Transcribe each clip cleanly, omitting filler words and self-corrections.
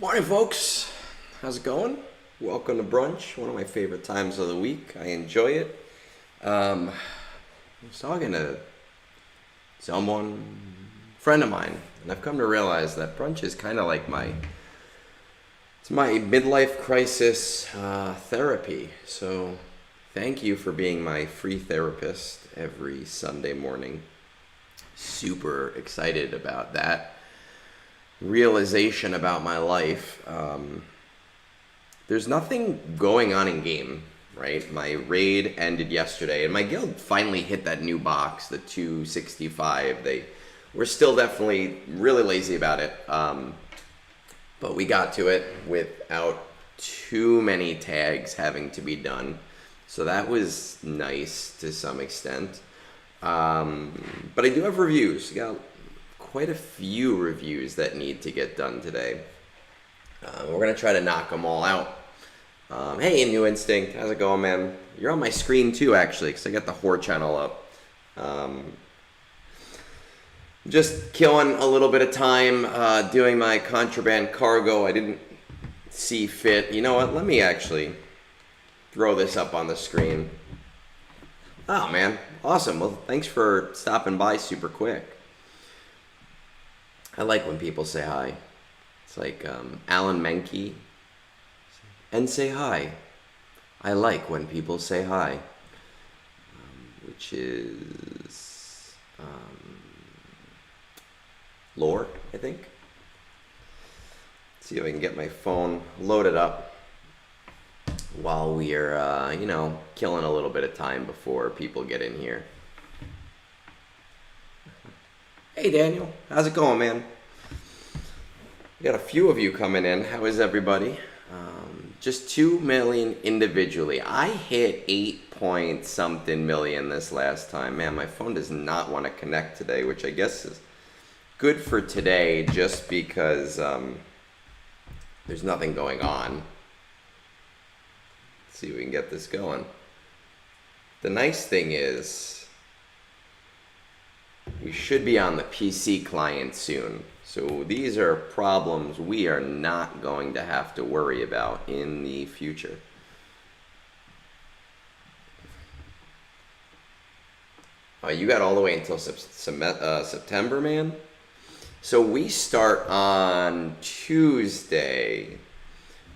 Morning, folks. How's it going? Welcome to brunch, one of my favorite times of the week. I enjoy it. I was talking to friend of mine, and I've come to realize that brunch is kind of like it's my midlife crisis therapy. So thank you for being my free therapist every Sunday morning. Super excited about that realization about my life. There's nothing going on in game, right? My raid ended yesterday, and my guild finally hit that new box, the 265. We're still definitely really lazy about it, but we got to it without too many tags having to be done, so that was nice to some extent. But I do have reviews. Got quite a few reviews that need to get done today. We're gonna try to knock them all out. Hey, New Instinct, how's it going, man? You're on my screen too, actually, because I got the Whore channel up. Just killing a little bit of time doing my contraband cargo. I didn't see fit. You know what? Let me actually throw this up on the screen. Oh, man. Awesome. Well, thanks for stopping by super quick. I like when people say hi. It's like Alan Menke. And say hi. I like when people say hi. Which is Lore, I think. Let's see if I can get my phone loaded up while we are, killing a little bit of time before people get in here. Hey, Daniel. How's it going, man? We got a few of you coming in. How is everybody? Just 2 million individually. I hit 8 point something million this last time. Man, my phone does not want to connect today, which I guess is good for today just because there's nothing going on. Let's see if we can get this going. The nice thing is we should be on the PC client soon. So these are problems we are not going to have to worry about in the future. You got all the way until September, man? So we start on Tuesday.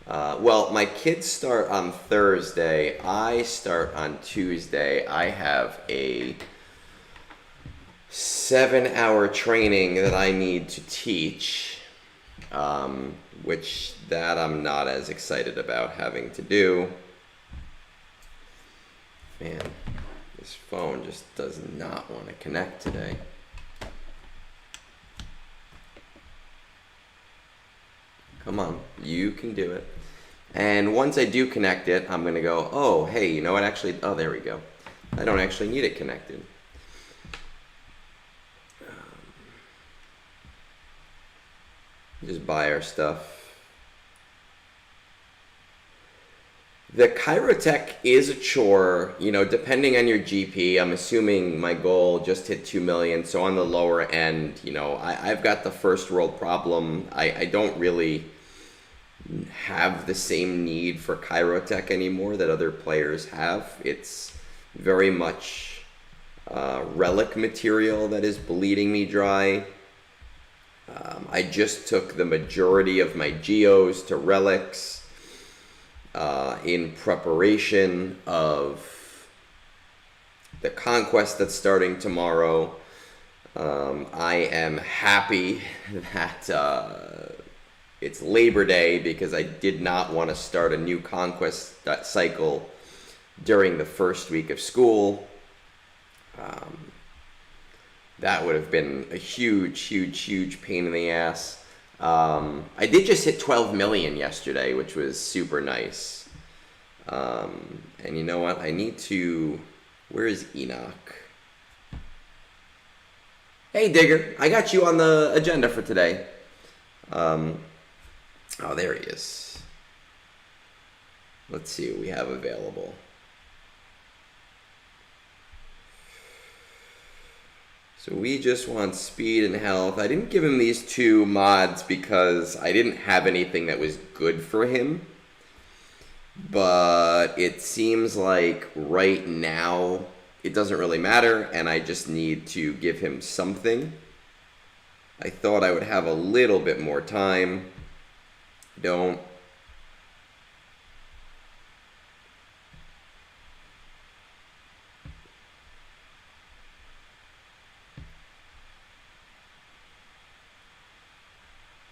Well, my kids start on Thursday. I start on Tuesday. I have a 7-hour training that I need to teach, which that I'm not as excited about having to do. Man, this phone just does not want to connect today. Come on, you can do it. And once I do connect it, I'm going to go, oh, hey, you know what, actually, oh, there we go. I don't actually need it connected. Just buy our stuff. The Chirotech is a chore, depending on your GP. I'm assuming my goal just hit 2 million, so on the lower end, I've got the first world problem. I don't really have the same need for Chirotech anymore that other players have. It's very much relic material that is bleeding me dry. I just took the majority of my geos to relics in preparation of the conquest that's starting tomorrow. I am happy that it's Labor Day because I did not want to start a new conquest cycle during the first week of school. That would have been a huge pain in the ass. I did just hit 12 million yesterday, which was super nice. And you know what? I need to... Where is Enoch? Hey, Digger. I got you on the agenda for today. Oh, there he is. Let's see what we have available. So we just want speed and health. I didn't give him these 2 mods because I didn't have anything that was good for him. But it seems like right now it doesn't really matter, and I just need to give him something. I thought I would have a little bit more time. Don't.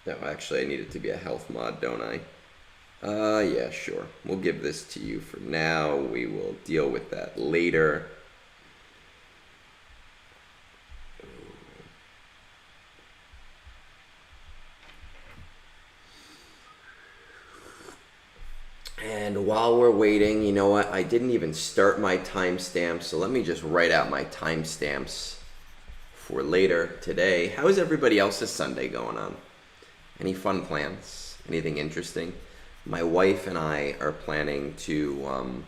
No, actually I need it to be a health mod, don't I? Yeah, sure. We'll give this to you for now. We will deal with that later. And while we're waiting, you know what? I didn't even start my timestamps, so let me just write out my timestamps for later today. How is everybody else's Sunday going on? Any fun plans? Anything interesting? My wife and I are planning to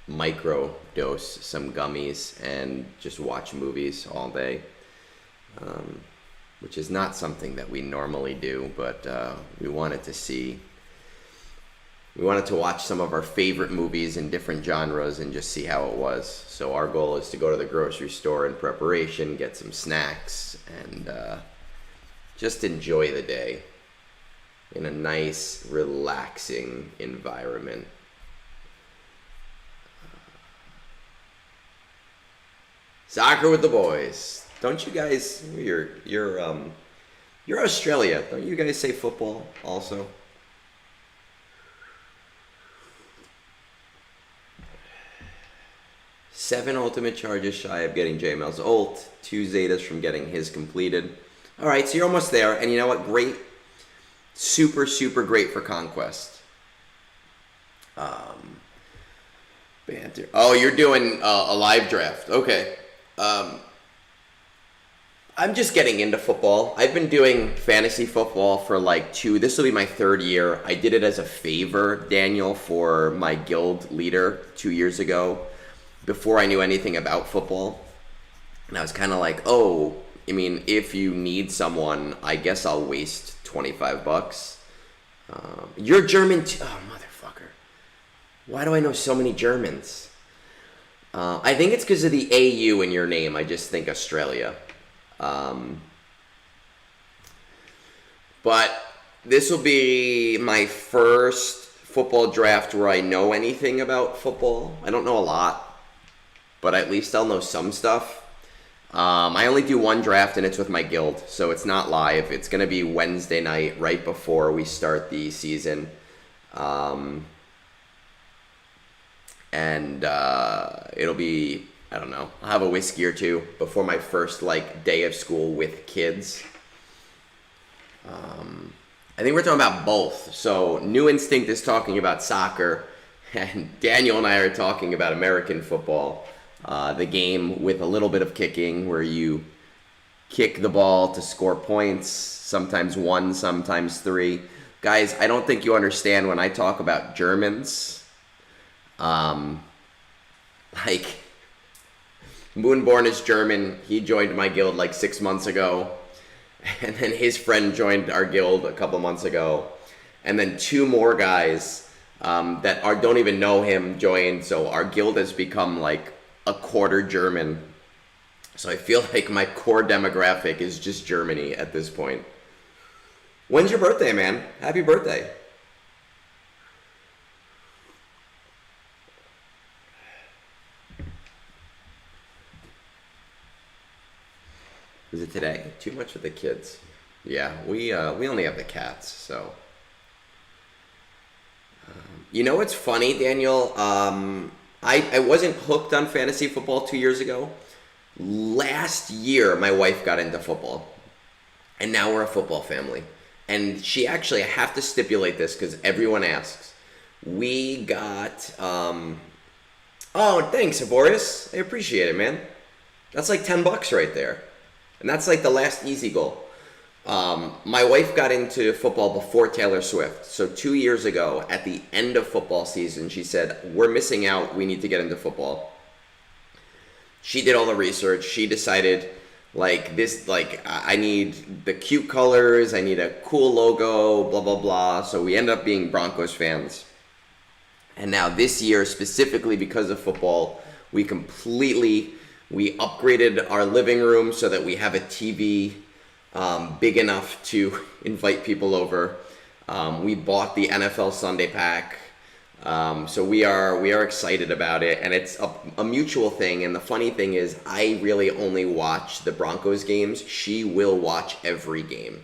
micro-dose some gummies and just watch movies all day, which is not something that we normally do, but we wanted to watch some of our favorite movies in different genres and just see how it was. So our goal is to go to the grocery store in preparation, get some snacks, and just enjoy the day in a nice, relaxing environment. Soccer with the boys. Don't you guys? You're Australia. Don't you guys say football also? Seven ultimate charges shy of getting JML's ult. 2 Zetas from getting his completed. All right, so you're almost there. And you know what? Great. Super, super great for Conquest. Banter. Oh, you're doing a live draft. Okay. I'm just getting into football. I've been doing fantasy football for like this will be my 3rd year. I did it as a favor, Daniel, for my guild leader 2 years ago, before I knew anything about football. And I was kind of like, oh, I mean, if you need someone, I guess I'll waste $25. You're German too. Oh, motherfucker. Why do I know so many Germans? I think it's because of the AU in your name. I just think Australia. But this will be my first football draft where I know anything about football. I don't know a lot, but at least I'll know some stuff. I only do 1 draft, and it's with my guild, so it's not live. It's going to be Wednesday night, right before we start the season. And it'll be, I don't know, I'll have a whiskey or 2 before my first, day of school with kids. I think we're talking about both. So New Instinct is talking about soccer, and Daniel and I are talking about American football. The game with a little bit of kicking, where you kick the ball to score points, sometimes 1, sometimes 3. Guys, I don't think you understand when I talk about Germans. Moonborn is German. He joined my guild 6 months ago. And then his friend joined our guild a couple months ago. And then 2 more guys that don't even know him joined. So our guild has become a quarter German. So I feel like my core demographic is just Germany at this point. When's your birthday, man? Happy birthday. Is it today? Too much with the kids. Yeah, we only have the cats, so. You know what's funny, Daniel? I wasn't hooked on fantasy football 2 years ago. Last year, my wife got into football. And now we're a football family. And she actually, I have to stipulate this because everyone asks. We got, oh, thanks, Boris. I appreciate it, man. That's $10 right there. And that's the last easy goal. My wife got into football before Taylor Swift. So 2 years ago, at the end of football season, she said, we're missing out. We need to get into football. she did all the research. She decided, like, this, like, I need the cute colors, I need a cool logo, blah, blah, blah. So we ended up being Broncos fans. And now this year, specifically because of football, we upgraded our living room so that we have a TV big enough to invite people over. We bought the NFL Sunday Pack. So we are excited about it, and it's a mutual thing. And the funny thing is, I really only watch the Broncos games. She will watch every game.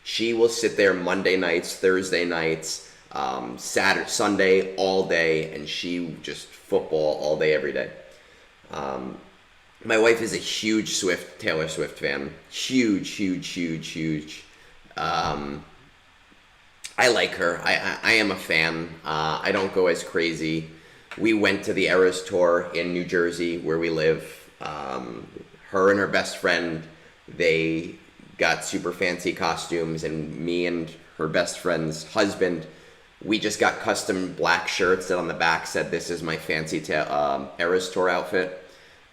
She will sit there Monday nights, Thursday nights, Saturday, Sunday, all day, and she just football all day, every day. My wife is a huge Taylor Swift fan. Huge. I like her. I am a fan. I don't go as crazy. We went to the Eras Tour in New Jersey, where we live. Her and her best friend, they got super fancy costumes, and me and her best friend's husband, we just got custom black shirts that on the back said, "This is my fancy Eras Tour outfit."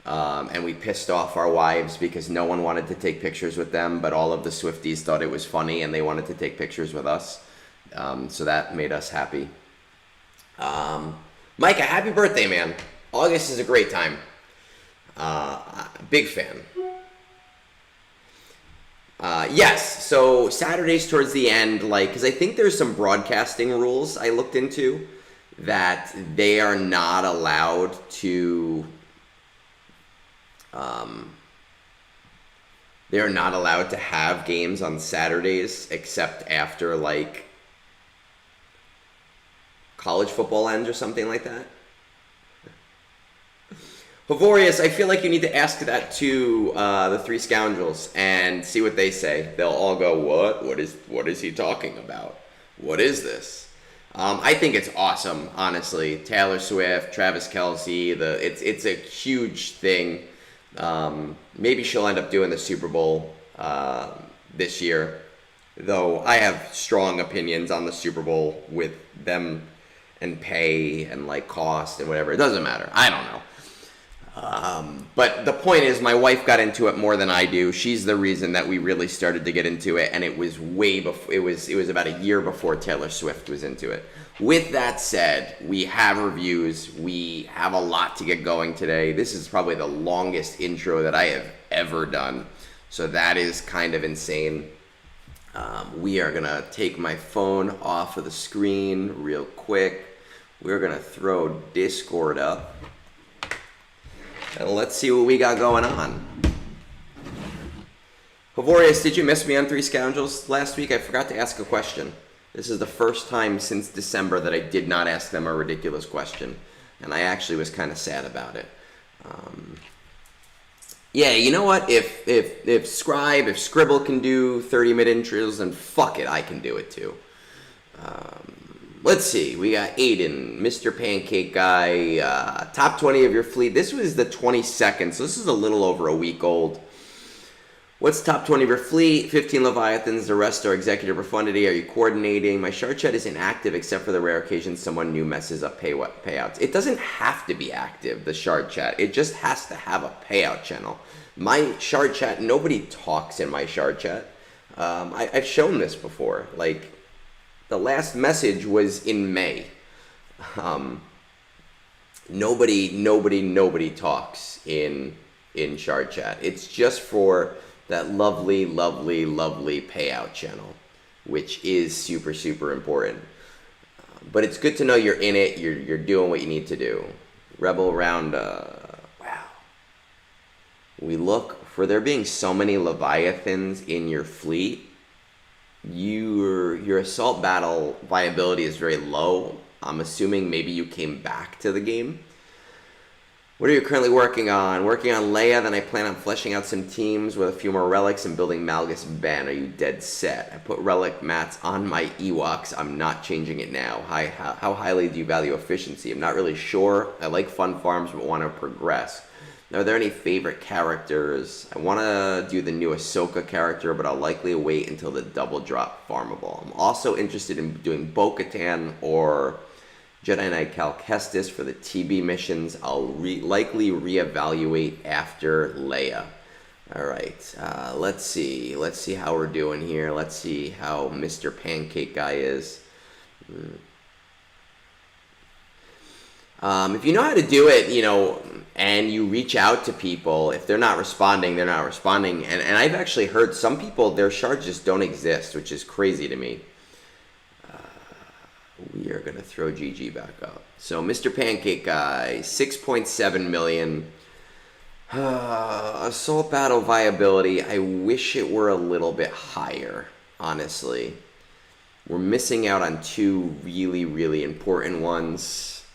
And we pissed off our wives because no one wanted to take pictures with them, but all of the Swifties thought it was funny and they wanted to take pictures with us. So that made us happy. Micah, happy birthday, man. August is a great time. Big fan. Yes, so Saturdays towards the end, like, because I think there's some broadcasting rules I looked into that they are not allowed to... they're not allowed to have games on Saturdays except after, like, college football ends or something like that. Havorius, I feel like you need to ask that to the Three Scoundrels and see what they say. They'll all go, what? What is he talking about? What is this? I think it's awesome, honestly. Taylor Swift, Travis Kelce, it's a huge thing. Maybe she'll end up doing the Super Bowl this year, though I have strong opinions on the Super Bowl with them and pay and, like, cost and whatever. It doesn't matter. I don't know. But the point is, my wife got into it more than I do. She's the reason that we really started to get into it, and it was way before. It was about a year before Taylor Swift was into it. With that said, we have reviews. We have a lot to get going today. This is probably the longest intro that I have ever done, so that is kind of insane. We are gonna take my phone off of the screen real quick. We're gonna throw Discord up. And let's see what we got going on. Havorius, did you miss me on Three Scoundrels last week? I forgot to ask a question. This is the first time since December that I did not ask them a ridiculous question. And I actually was kind of sad about it. Yeah, you know what? If Scribble can do 30-minute intros, then fuck it, I can do it too. Let's see. We got Aiden, Mr. Pancake Guy, top 20 of your fleet. This was the 22nd, so this is a little over a week old. What's top 20 of your fleet? 15 Leviathans, the rest are executive profundity. Are you coordinating? My shard chat is inactive except for the rare occasion someone new messes up payouts. It doesn't have to be active, the shard chat. It just has to have a payout channel. My shard chat, nobody talks in my shard chat. I've shown this before. Like, the last message was in May. Nobody talks in shard chat. It's just for that lovely payout channel, which is super, super important. But it's good to know you're in it. You're doing what you need to do. Rebel round. Wow. We look for there being so many Leviathans in your fleet. Your assault battle viability is very low. I'm assuming maybe you came back to the game. What are you currently working on? Working on Leia, then I plan on fleshing out some teams with a few more relics and building Malgus Ben. Are you dead set? I put relic mats on my Ewoks. I'm not changing it now. How highly do you value efficiency? I'm not really sure. I like fun farms but want to progress. Are there any favorite characters? I want to do the new Ahsoka character, but I'll likely wait until the double drop farmable. I'm also interested in doing Bo-Katan or Jedi Knight Cal Kestis for the TB missions. I'll likely reevaluate after Leia. All right, let's see. Let's see how we're doing here. Let's see how Mr. Pancake Guy is. If you know how to do it, and you reach out to people, if they're not responding, they're not responding. And I've actually heard some people, their shards just don't exist, which is crazy to me. We are going to throw GG back up. So Mr. Pancake Guy, 6.7 million. Assault battle viability, I wish it were a little bit higher, honestly. We're missing out on two really, really important ones.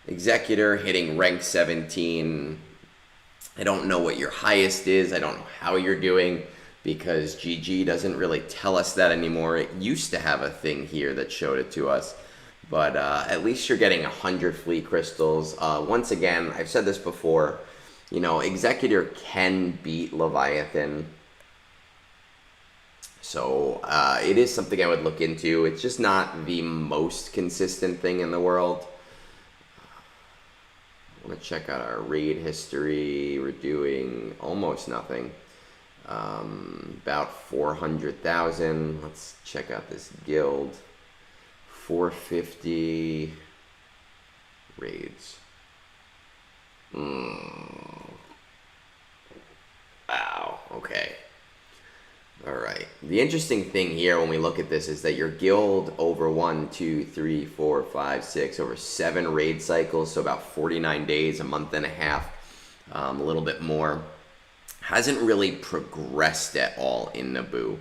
Executor hitting rank 17. I don't know what your highest is. I don't know how you're doing because GG doesn't really tell us that anymore. It used to have a thing here that showed it to us. But at least you're getting 100 fleet crystals. Once again, I've said this before. Executor can beat Leviathan. So it is something I would look into. It's just not the most consistent thing in the world. I want to check out our raid history. We're doing almost nothing. About 400,000. Let's check out this guild. 450 raids. Wow, okay. Alright. The interesting thing here when we look at this is that your guild over 1, 2, 3, 4, 5, 6, over 7 raid cycles, so about 49 days, a month and a half, a little bit more, hasn't really progressed at all in Naboo.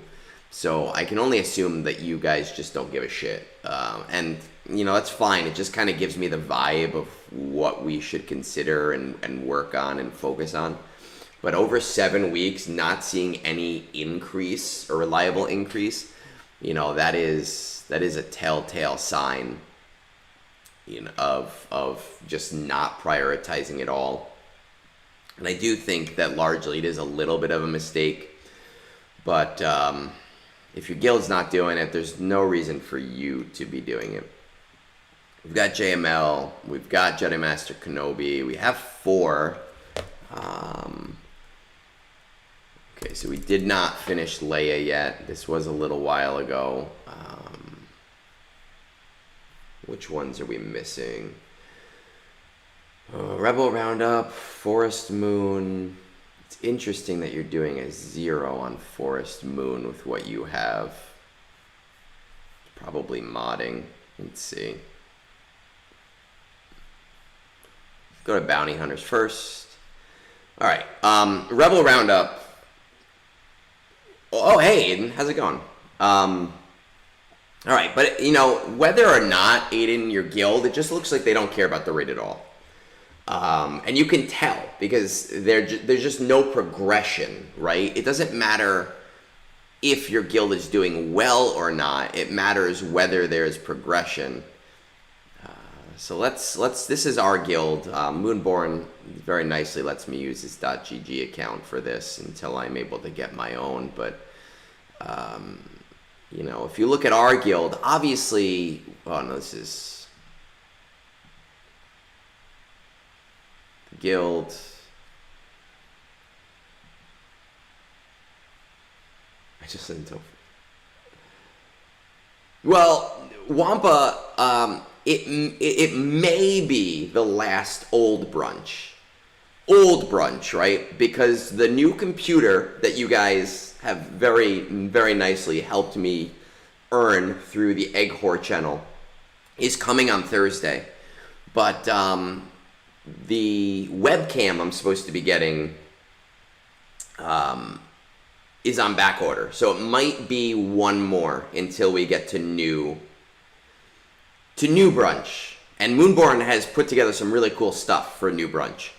So I can only assume that you guys just don't give a shit. And, that's fine. It just kind of gives me the vibe of what we should consider and work on and focus on. But over 7 weeks, not seeing any increase or reliable increase, that is a telltale sign, of just not prioritizing it all. And I do think that largely it is a little bit of a mistake. But if your guild's not doing it, there's no reason for you to be doing it. We've got JML, we've got Jedi Master Kenobi, we have 4. Okay, so we did not finish Leia yet. This was a little while ago. Which ones are we missing? Rebel Roundup, Forest Moon. It's interesting that you're doing a 0 on Forest Moon with what you have. Probably modding. Let's see. Go to Bounty Hunters first. Alright, Rebel Roundup. Oh, hey, Aiden. How's it going? Alright, but, whether or not, Aiden, your guild, it just looks like they don't care about the raid at all. And you can tell, because there's just no progression, right? It doesn't matter if your guild is doing well or not. It matters whether there's progression. So this is our guild. Moonborn very nicely lets me use his .gg account for this until I'm able to get my own. But, if you look at our guild, obviously, oh no, this is the guild. I just didn't know. Well, Wampa, it may be the last old brunch, right? Because the new computer that you guys have very, very nicely helped me earn through the Egg Whore channel is coming on Thursday. But the webcam I'm supposed to be getting is on back order. So it might be one more until we get to new brunch. And Moonborn has put together some really cool stuff for new brunch.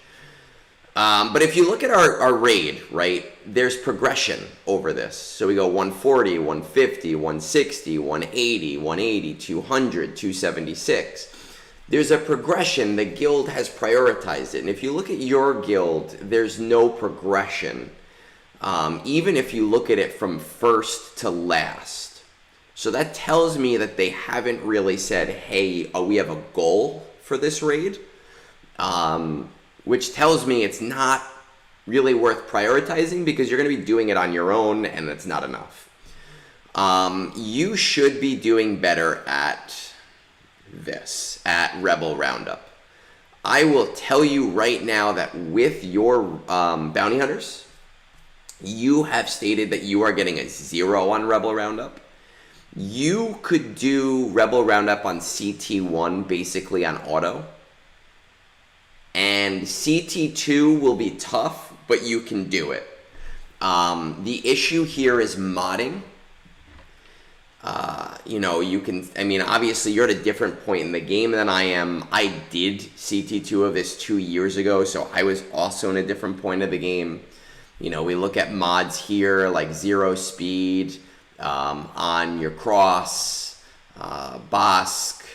But if you look at our raid, right, there's progression over this. So we go 140, 150, 160, 180, 180, 200, 276. There's a progression. The guild has prioritized it. And if you look at your guild, there's no progression. Even if you look at it from first to last. So that tells me that they haven't really said, hey, we have a goal for this raid, which tells me it's not really worth prioritizing because you're going to be doing it on your own and it's not enough. You should be doing better at this, at Rebel Roundup. I will tell you right now that with your bounty hunters, you have stated that you are getting a 0 on Rebel Roundup. You could do Rebel Roundup on CT1 basically on auto. And CT2 will be tough, but you can do it. The issue here is modding. You can, obviously you're at a different point in the game than I am. I did CT2 of this 2 years ago, so I was also in a different point of the game. We look at mods here like 0 speed on your cross, Bosk.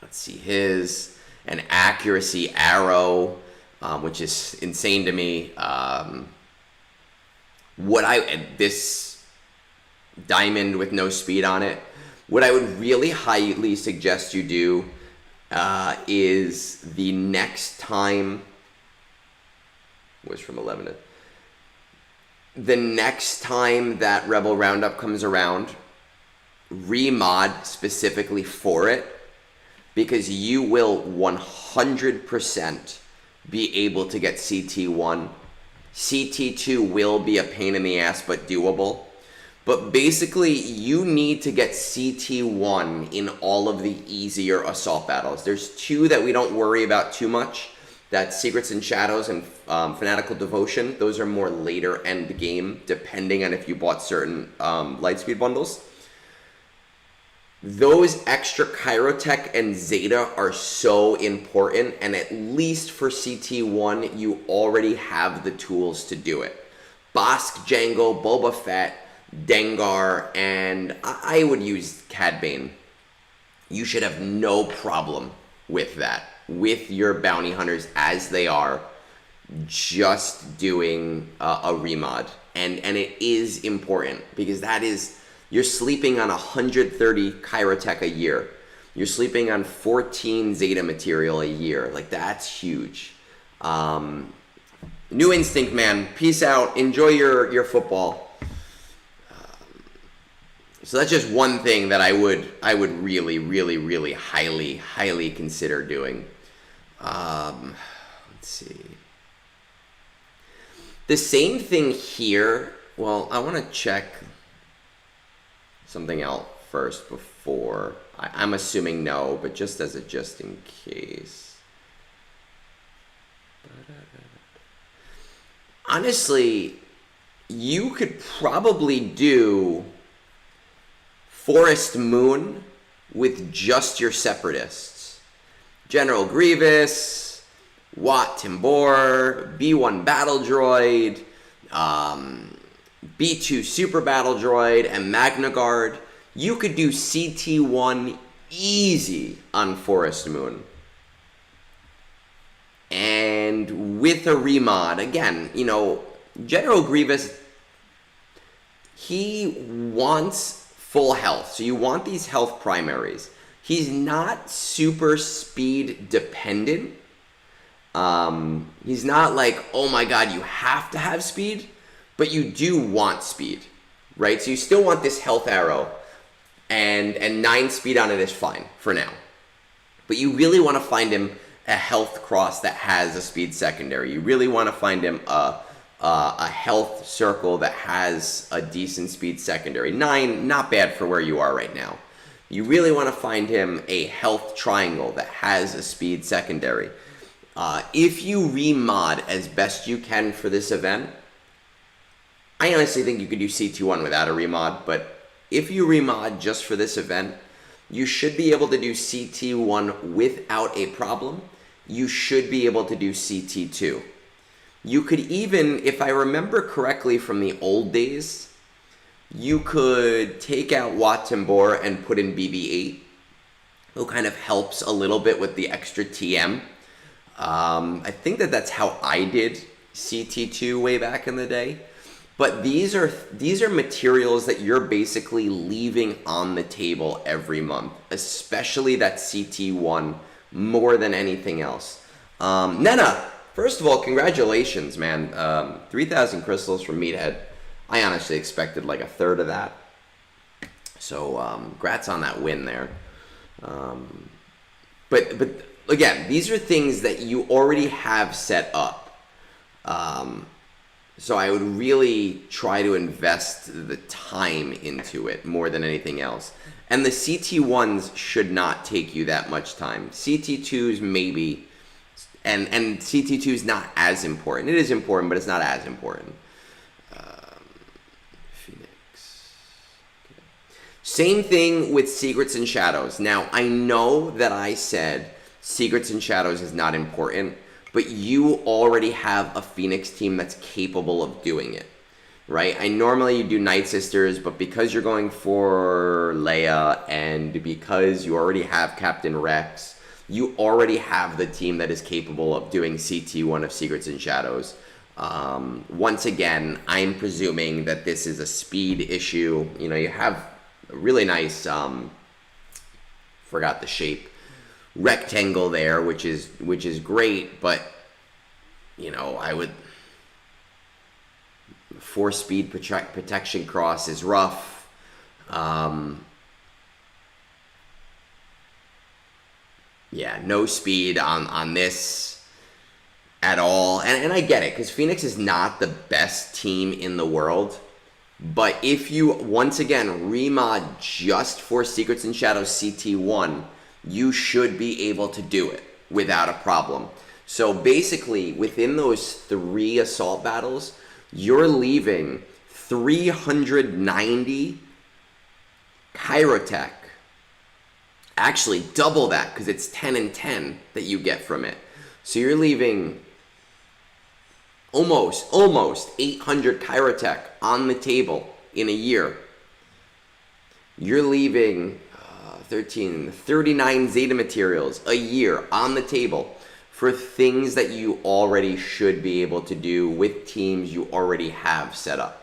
Let's see his, an accuracy arrow, which is insane to me. This diamond with no speed on it, what I would really highly suggest you do is the next time was from 11 to the next time that Rebel Roundup comes around, remod specifically for it, because you will 100% be able to get CT1. CT2 will be a pain in the ass, but doable. But basically, you need to get CT1 in all of the easier assault battles. There's 2 that we don't worry about too much. That's Secrets and Shadows and Fanatical Devotion. Those are more later end game, depending on if you bought certain Lightspeed bundles. Those extra Chirotech and Zeta are so important, and at least for CT1, you already have the tools to do it. Bosk, Jango, Boba Fett, Dengar, and I would use Cad Bane. You should have no problem with that, with your bounty hunters as they are, just doing a remod. And it is important, because that is, you're sleeping on 130 Chirotech a year. You're sleeping on 14 Zeta material a year. Like, that's huge. New Instinct, man. Peace out. Enjoy your football. So that's just one thing that I would really, really, really highly consider doing. Let's see. The same thing here. Well, I want to check something out first before. I'm assuming no, but just in case. Honestly, you could probably do Forest Moon with just your Separatists. General Grievous, Wat Timbor, B1 Battle Droid, B2 Super Battle Droid, and Magna Guard. You could do CT1 easy on Forest Moon. And with a remod, again, General Grievous, he wants full health. So you want these health primaries. He's not super speed dependent. He's not like, oh my god, you have to have speed, but you do want speed, right? So you still want this health arrow, and 9 speed on it is fine for now. But you really want to find him a health cross that has a speed secondary. You really want to find him a health circle that has a decent speed secondary. 9, not bad for where you are right now. You really want to find him a health triangle that has a speed secondary. If you remod as best you can for this event, I honestly think you could do CT1 without a remod, but if you remod just for this event, you should be able to do CT1 without a problem. You should be able to do CT2. You could even, if I remember correctly from the old days, you could take out Wat Timbor and put in BB-8, who kind of helps a little bit with the extra TM. I think that's how I did CT2 way back in the day. But these are materials that you're basically leaving on the table every month, especially that CT1 more than anything else. Nena, first of all, congratulations, man. 3,000 crystals from Meathead. I honestly expected like a third of that. So, congrats on that win there. But again, these are things that you already have set up. So I would really try to invest the time into it more than anything else. And the CT1s should not take you that much time. CT2s maybe, and CT2 is not as important. It is important, but it's not as important. Phoenix. Okay. Same thing with Secrets and Shadows. Now, I know that I said Secrets and Shadows is not important, but you already have a Phoenix team that's capable of doing it, right? I normally do Night Sisters, but because you're going for Leia and because you already have Captain Rex, you already have the team that is capable of doing CT1 of Secrets and Shadows. Once again, I'm presuming that this is a speed issue. You know, you have a really nice, forgot the shape, rectangle there, which is great, but you know, I would 4-speed protection cross is rough. Yeah, no speed on this at all, and I get it because Phoenix is not the best team in the world. But if you once again remod just for Secrets and Shadows CT1, you should be able to do it without a problem. So basically, within those 3 assault battles, you're leaving 390 Chirotech. Actually, double that because it's 10 and 10 that you get from it. So you're leaving almost 800 Chirotech on the table in a year. You're leaving 39 Zeta materials a year on the table for things that you already should be able to do with teams you already have set up.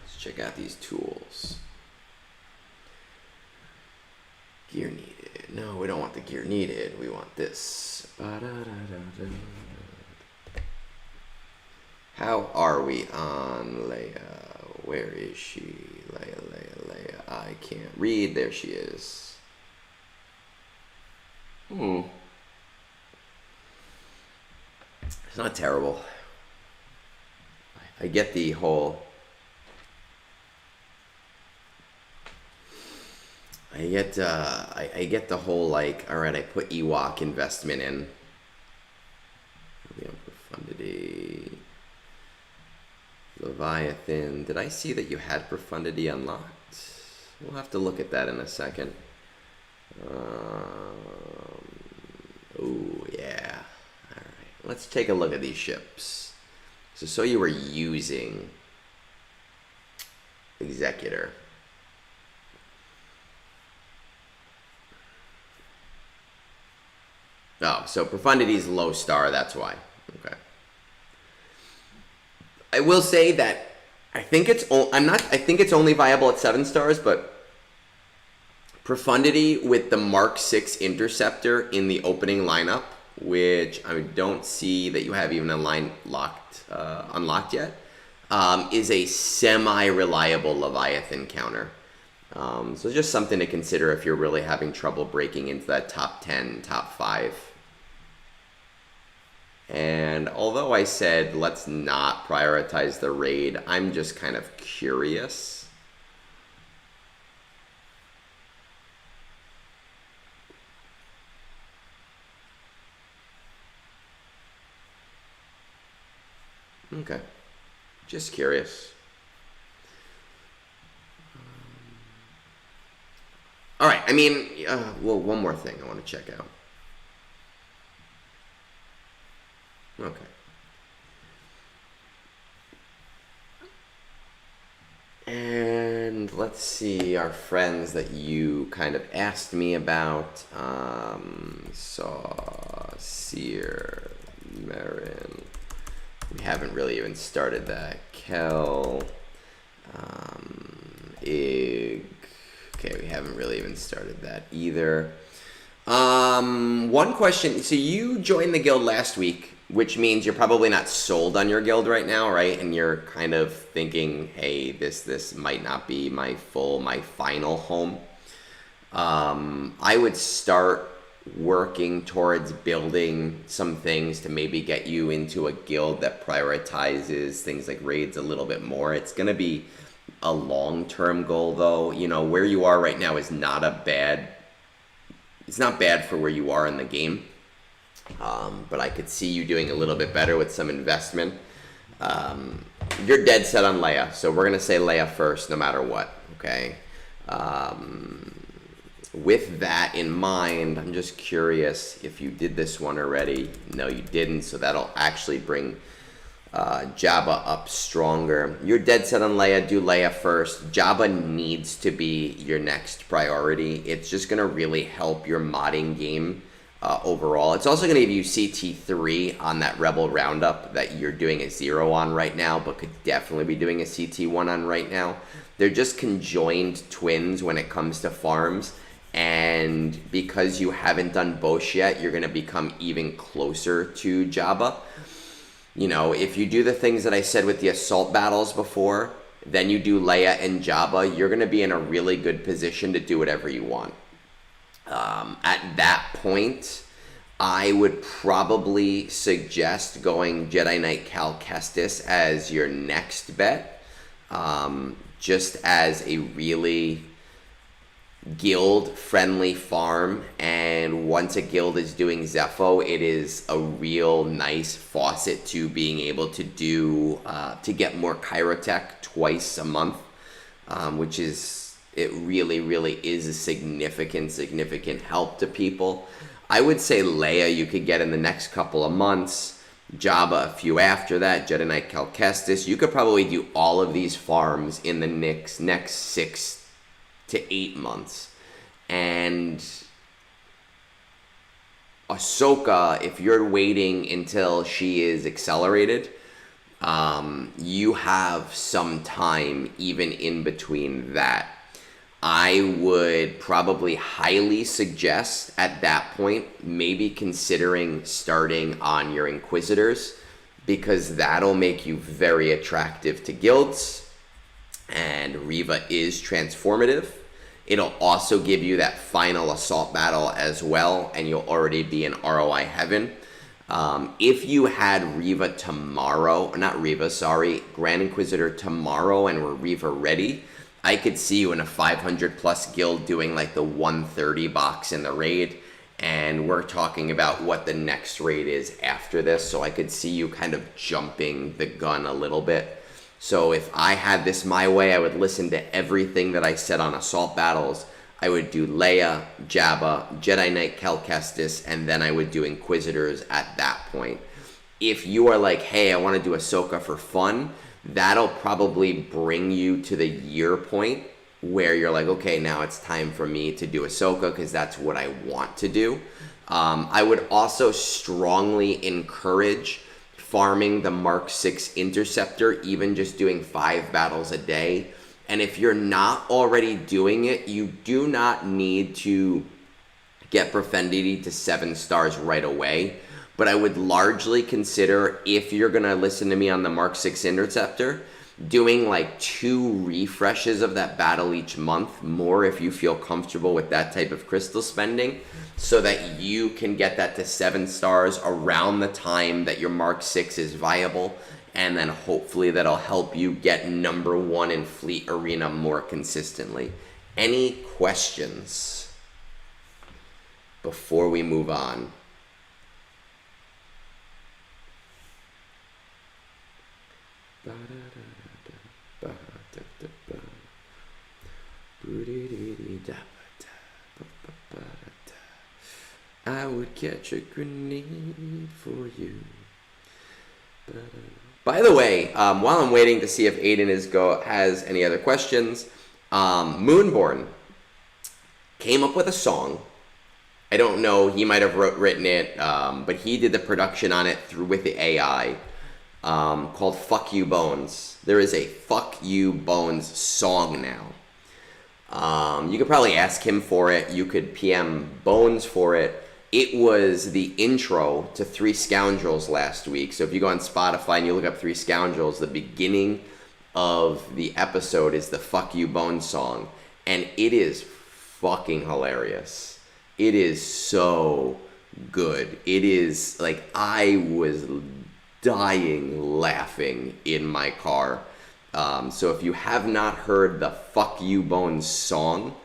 Let's check out these tools. Gear needed. No, we don't want the gear needed. We want this. Ba-da-da-da-da. How are we on Leia? Where is she? Leia. I can't read. There she is. It's not terrible. I get the whole... I get the whole, like, alright, I put Ewok investment in. We have profundity. Leviathan. Did I see that you had profundity unlocked? We'll have to look at that in a second. Oh, yeah. Alright, let's take a look at these ships. So you were using Executor. Oh, so Profundity's low star, that's why. Okay. I will say that I think it's only viable at 7 stars, but Profundity with the Mark 6 Interceptor in the opening lineup, which I don't see that you have even unlocked yet, is a semi-reliable Leviathan counter. So just something to consider if you're really having trouble breaking into that top 10, top 5. And although I said let's not prioritize the raid, I'm just kind of curious. Okay, just curious. All right, I mean, well, one more thing I want to check out. Okay. And let's see our friends that you kind of asked me about. Sear, Marin. We haven't really even started that. Kel, Ig. Okay, we haven't really even started that either. One question. So you joined the guild last week, which means you're probably not sold on your guild right now, right? And you're kind of thinking, hey, this might not be my final home. I would start working towards building some things to maybe get you into a guild that prioritizes things like raids a little bit more. It's going to be a long-term goal, though. You know, where you are right now is not it's not bad for where you are in the game. But I could see you doing a little bit better with some investment. You're dead set on Leia, so we're going to say Leia first no matter what, okay? With that in mind, I'm just curious if you did this one already. No, you didn't, so that'll actually bring Jabba up stronger. You're dead set on Leia, do Leia first. Jabba needs to be your next priority. It's just going to really help your modding game overall. It's also going to give you CT3 on that Rebel Roundup that you're doing a 0 on right now, but could definitely be doing a CT1 on right now. They're just conjoined twins when it comes to farms, and because you haven't done Bosch yet, you're going to become even closer to Jabba. You know, if you do the things that I said with the assault battles before, then you do Leia and Jabba, you're going to be in a really good position to do whatever you want. At that point, I would probably suggest going Jedi Knight Cal Kestis as your next bet, just as a really guild-friendly farm, and once a guild is doing Zepho, it is a real nice faucet to being able to do, to get more Chirotech twice a month, which is... It really, really is a significant help to people. I would say Leia you could get in the next couple of months. Jabba a few after that. Jedi Knight Cal Kestis. You could probably do all of these farms in the next 6 to 8 months. And Ahsoka, if you're waiting until she is accelerated, you have some time even in between that. I would probably highly suggest at that point maybe considering starting on your Inquisitors, because that'll make you very attractive to guilds, and Reva is transformative. It'll also give you that final assault battle as well, and you'll already be in ROI heaven. If you had Reva tomorrow, Grand Inquisitor tomorrow and were Reva ready, I could see you in a 500 plus guild doing like the 130 box in the raid, and we're talking about what the next raid is after this, so I could see you kind of jumping the gun a little bit. So if I had this my way, I would listen to everything that I said on Assault Battles. I would do Leia, Jabba, Jedi Knight Cal Kestis, and then I would do Inquisitors at that point. If you are like, hey, I want to do Ahsoka for fun, that'll probably bring you to the year point where you're like, okay, now it's time for me to do Ahsoka because that's what I want to do. I would also strongly encourage farming the Mark 6 Interceptor, even just doing 5 battles a day. And if you're not already doing it, you do not need to get Profundity to 7 stars right away. But I would largely consider, if you're going to listen to me on the Mark 6 Interceptor, doing like 2 refreshes of that battle each month, more if you feel comfortable with that type of crystal spending, so that you can get that to 7 stars around the time that your Mark 6 is viable, and then hopefully that'll help you get number 1 in Fleet Arena more consistently. Any questions before we move on? I would catch a grenade for you. By the way, while I'm waiting to see if Aiden has any other questions, Moonborn came up with a song. I don't know, he might have written it, but he did the production on it with the AI, called Fuck You Bones. There is a Fuck You Bones song now. You could probably ask him for it. You could PM Bones for it. It was the intro to Three Scoundrels last week. So if you go on Spotify and you look up Three Scoundrels, the beginning of the episode is the Fuck You Bones song. And it is fucking hilarious. It is so good. It is, like, I was dying laughing in my car. So if you have not heard the Fuck You Bones song,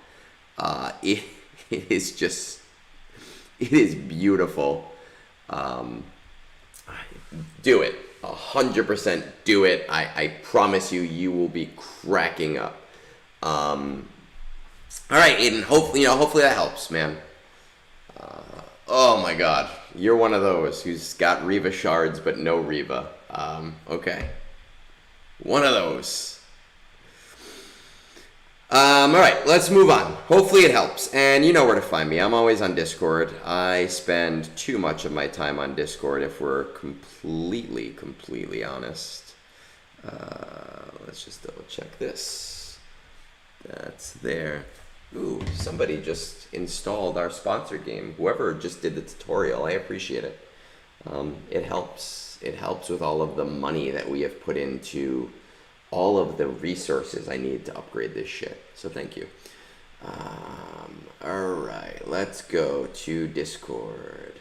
it is just, it is beautiful. Do it. 100% do it. I promise you, you will be cracking up. All right, Aiden, hopefully that helps, man. Oh my god, you're one of those who's got Reva shards but no Reva. Okay. One of those. Alright, let's move on. Hopefully it helps. And you know where to find me. I'm always on Discord. I spend too much of my time on Discord if we're completely honest. Let's just double check this. That's there. Ooh, somebody just installed our sponsor game. Whoever just did the tutorial, I appreciate it. It helps. It helps with all of the money that we have put into all of the resources I need to upgrade this shit. So thank you. All right, let's go to Discord.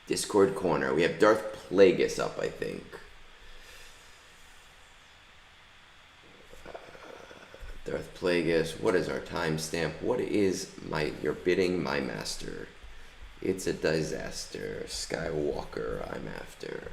Discord corner. We have DarthPlagueis up, I think. DarthPlagueis, what is our timestamp? What is your bidding, my master? It's a disaster. Skywalker, I'm after.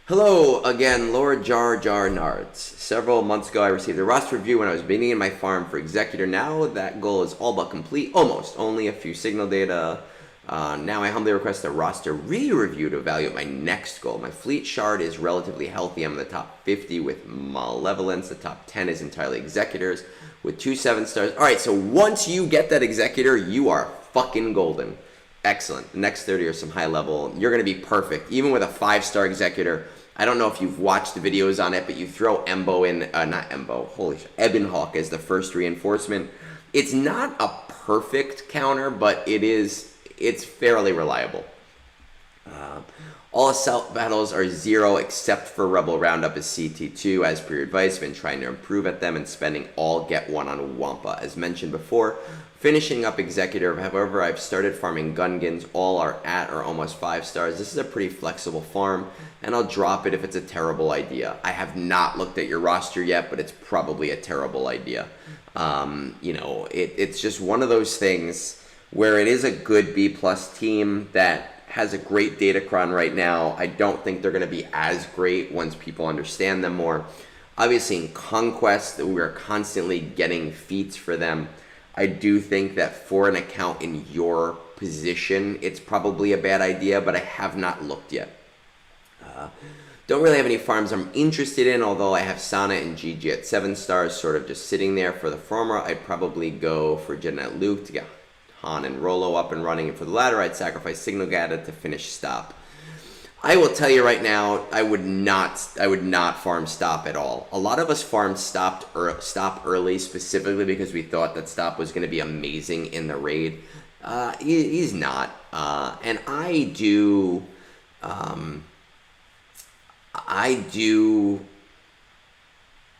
Hello again, Lord Jar Jar Nards. Several months ago, I received a roster review when I was bidding in my farm for Executor. Now that goal is all but complete. Almost. Only a few signal data. Now I humbly request a roster re-review to evaluate my next goal. My fleet shard is relatively healthy. I'm in the top 50 with Malevolence. The top 10 is entirely Executors with 2 7-stars. Alright, so once you get that Executor, you are fucking golden. Excellent. The next 30 are some high level. You're going to be perfect. Even with a 5-star Executor, I don't know if you've watched the videos on it, but you throw Embo in, not Embo, holy shit, Ebonhawk as the first reinforcement. It's not a perfect counter, but it's fairly reliable. All assault battles are 0 except for Rebel Roundup as CT2. As per your advice, I've been trying to improve at them and spending all get 1 on Wampa. As mentioned before, finishing up Executor, however, I've started farming Gungans. All are at or almost 5 stars. This is a pretty flexible farm, and I'll drop it if it's a terrible idea. I have not looked at your roster yet, but it's probably a terrible idea. It's just one of those things where it is a good B+ team that has a great Datacron right now. I don't think they're going to be as great once people understand them more. Obviously, in Conquest, we are constantly getting feats for them. I do think that for an account in your position, it's probably a bad idea, but I have not looked yet. Don't really have any farms I'm interested in, although I have Sana and GG at 7 stars, sort of just sitting there. For the former, I'd probably go for Jeanette Luke to get Han and Rolo up and running, and for the latter, I'd sacrifice Signal Gata to finish Stop. I will tell you right now, I would not farm Stop at all. A lot of us farmed Stop early, specifically because we thought that Stop was going to be amazing in the raid. He's not, and I do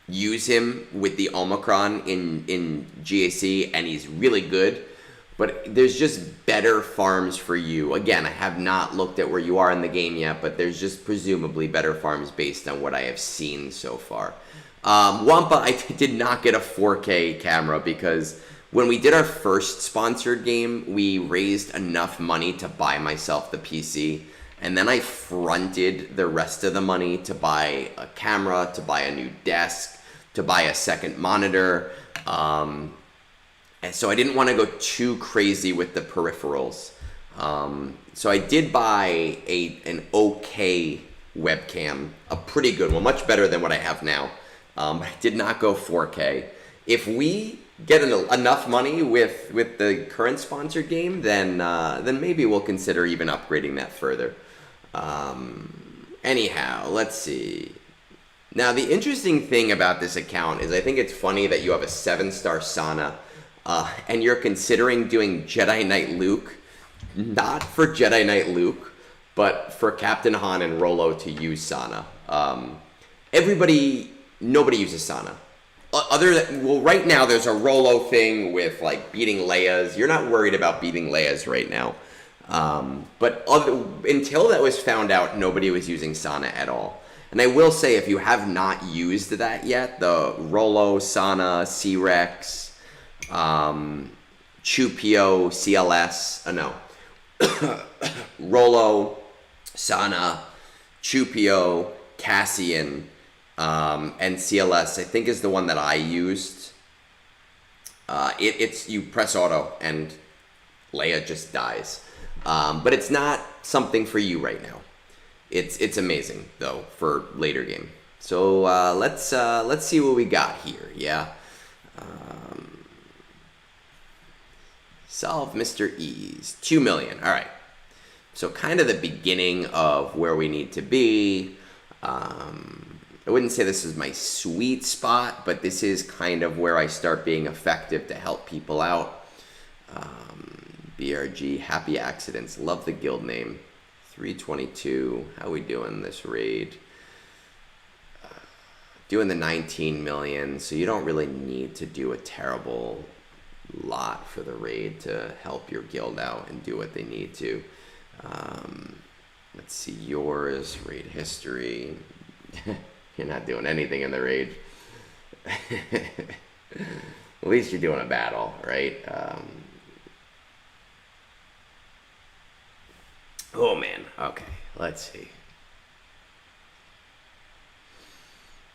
use him with the Omicron in GAC, and he's really good. But there's just better farms for you. Again, I have not looked at where you are in the game yet, but there's just presumably better farms based on what I have seen so far. Wampa, I did not get a 4K camera because when we did our first sponsored game, we raised enough money to buy myself the PC. And then I fronted the rest of the money to buy a camera, to buy a new desk, to buy a second monitor. And so I didn't want to go too crazy with the peripherals. So I did buy an okay webcam, a pretty good one, much better than what I have now. But I did not go 4K. if we get enough money with the current sponsored game, then maybe we'll consider even upgrading that further. Anyhow, let's see. Now, the interesting thing about this account is I think it's funny that you have a 7-star Sana, and you're considering doing Jedi Knight Luke, not for Jedi Knight Luke, but for Captain Han and Rolo to use Sana. Nobody uses Sana. Right now there's a Rolo thing with like beating Leia's. You're not worried about beating Leia's right now. But until that was found out, nobody was using Sana at all. And I will say, if you have not used that yet, the Rolo, Sana, C-Rex, Chupio, CLS, Rolo, Sana, Chupio, Cassian, and CLS, I think, is the one that I used. It's you press auto and Leia just dies. But it's not something for you right now. It's amazing though for later game. So let's see what we got here. Yeah. Solve Mr. E's 2 million. All right. So kind of the beginning of where we need to be. I wouldn't say this is my sweet spot, but this is kind of where I start being effective to help people out. BRG, Happy Accidents, love the guild name. 322, how we doing this raid? Doing the 19 million, so you don't really need to do a terrible lot for the raid to help your guild out and do what they need to. Let's see yours, raid history. You're not doing anything in the raid. At least you're doing a battle, right? Oh man, okay, let's see.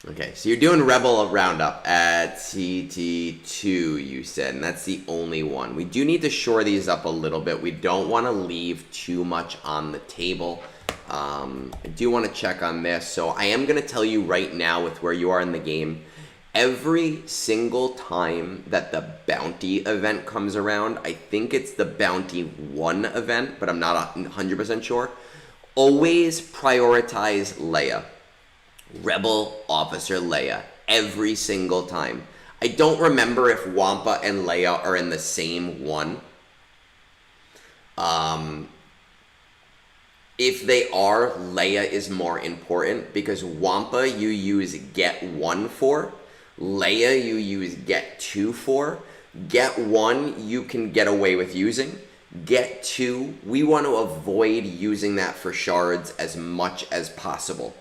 Okay, so you're doing Rebel Roundup at CT2, you said, and that's the only one. We do need to shore these up a little bit. We don't want to leave too much on the table. I do want to check on this, so I am going to tell you right now with where you are in the game, every single time that the bounty event comes around, I think it's the bounty 1 event, but I'm not 100% sure, always prioritize Leia. Rebel Officer Leia, every single time. I don't remember if Wampa and Leia are in the same one. If they are, Leia is more important, because Wampa you use Get 1 for, Leia you use Get 2 for. Get 1 you can get away with using. Get 2, we want to avoid using that for shards as much as possible.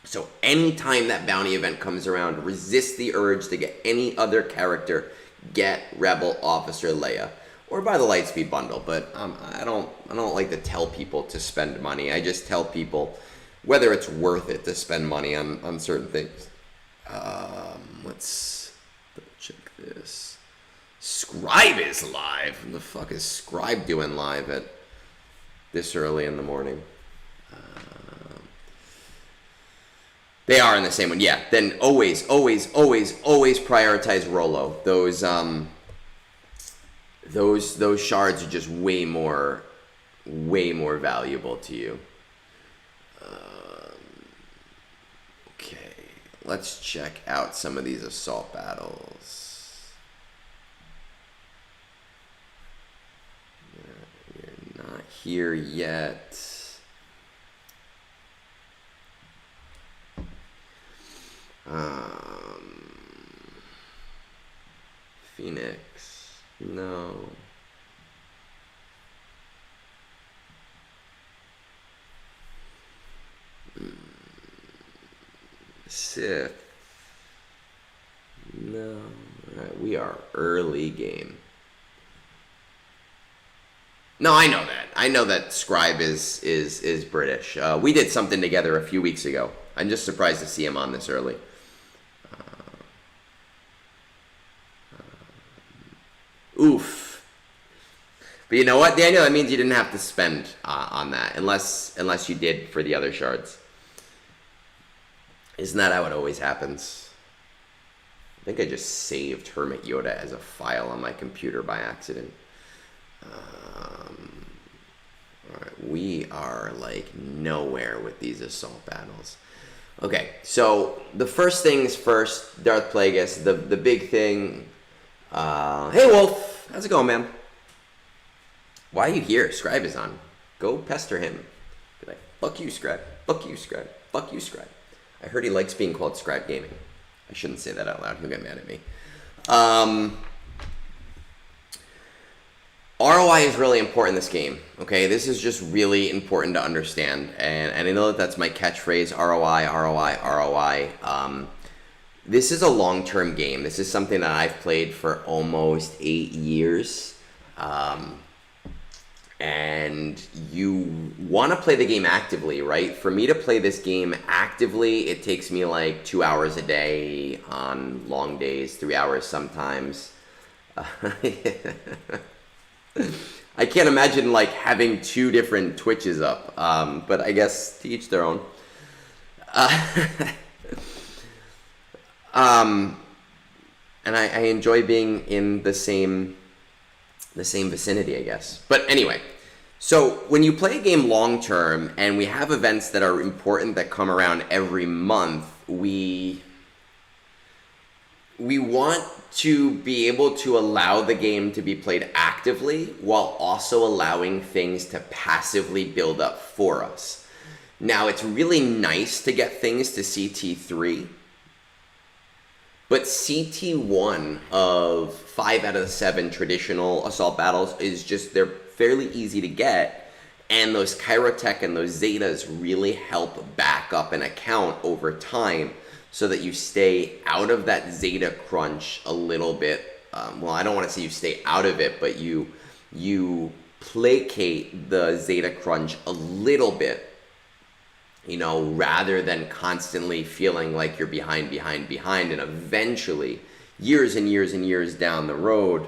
So anytime that bounty event comes around, resist the urge to get any other character. Get Rebel Officer Leia, or buy the Lightspeed bundle. But I don't like to tell people to spend money. I just tell people whether it's worth it to spend money on certain things. Let's double check this. Scribe is live. What the fuck is Scribe doing live at this early in the morning? They are in the same one, yeah. Then always prioritize Rolo. Those shards are just way more valuable to you. Okay, let's check out some of these assault battles. You're not here yet. Phoenix, no. Sith, no. Alright, we are early game. No, I know that. I know that Scribe is British. We did something together a few weeks ago. I'm just surprised to see him on this early. Oof. But you know what, Daniel? That means you didn't have to spend on that, unless you did for the other shards. Isn't that how it always happens? think I just saved Hermit Yoda as a file on my computer by accident. Alright, we are like nowhere with these assault battles. Okay, so the first things first, DarthPlagueis, the big thing. Hey Wolf, how's it going, man? Why are you here? Scribe is on. Go pester him. Be like, fuck you, Scribe. Fuck you, Scribe. Fuck you, Scribe. I heard he likes being called Scribe Gaming. I shouldn't say that out loud. He'll get mad at me. ROI is really important in this game. Okay, this is just really important to understand. And I know that that's my catchphrase, ROI, ROI, ROI. This is a long-term game. This is something that I've played for almost 8 years. And you want to play the game actively, right? For me to play this game actively, it takes me like 2 hours a day on long days, 3 hours sometimes. I can't imagine like having 2 different Twitches up, but I guess to each their own. And I enjoy being in the same vicinity, I guess. But anyway, so when you play a game long term and we have events that are important that come around every month, we want to be able to allow the game to be played actively while also allowing things to passively build up for us. Now, it's really nice to get things to CT3, but CT1 of 5 out of the 7 traditional assault battles is just, they're fairly easy to get, and those Kyrotech and those Zetas really help back up an account over time so that you stay out of that Zeta crunch a little bit. Well, I don't want to say you stay out of it, but you placate the Zeta crunch a little bit, you know, rather than constantly feeling like you're behind, and eventually, years and years and years down the road,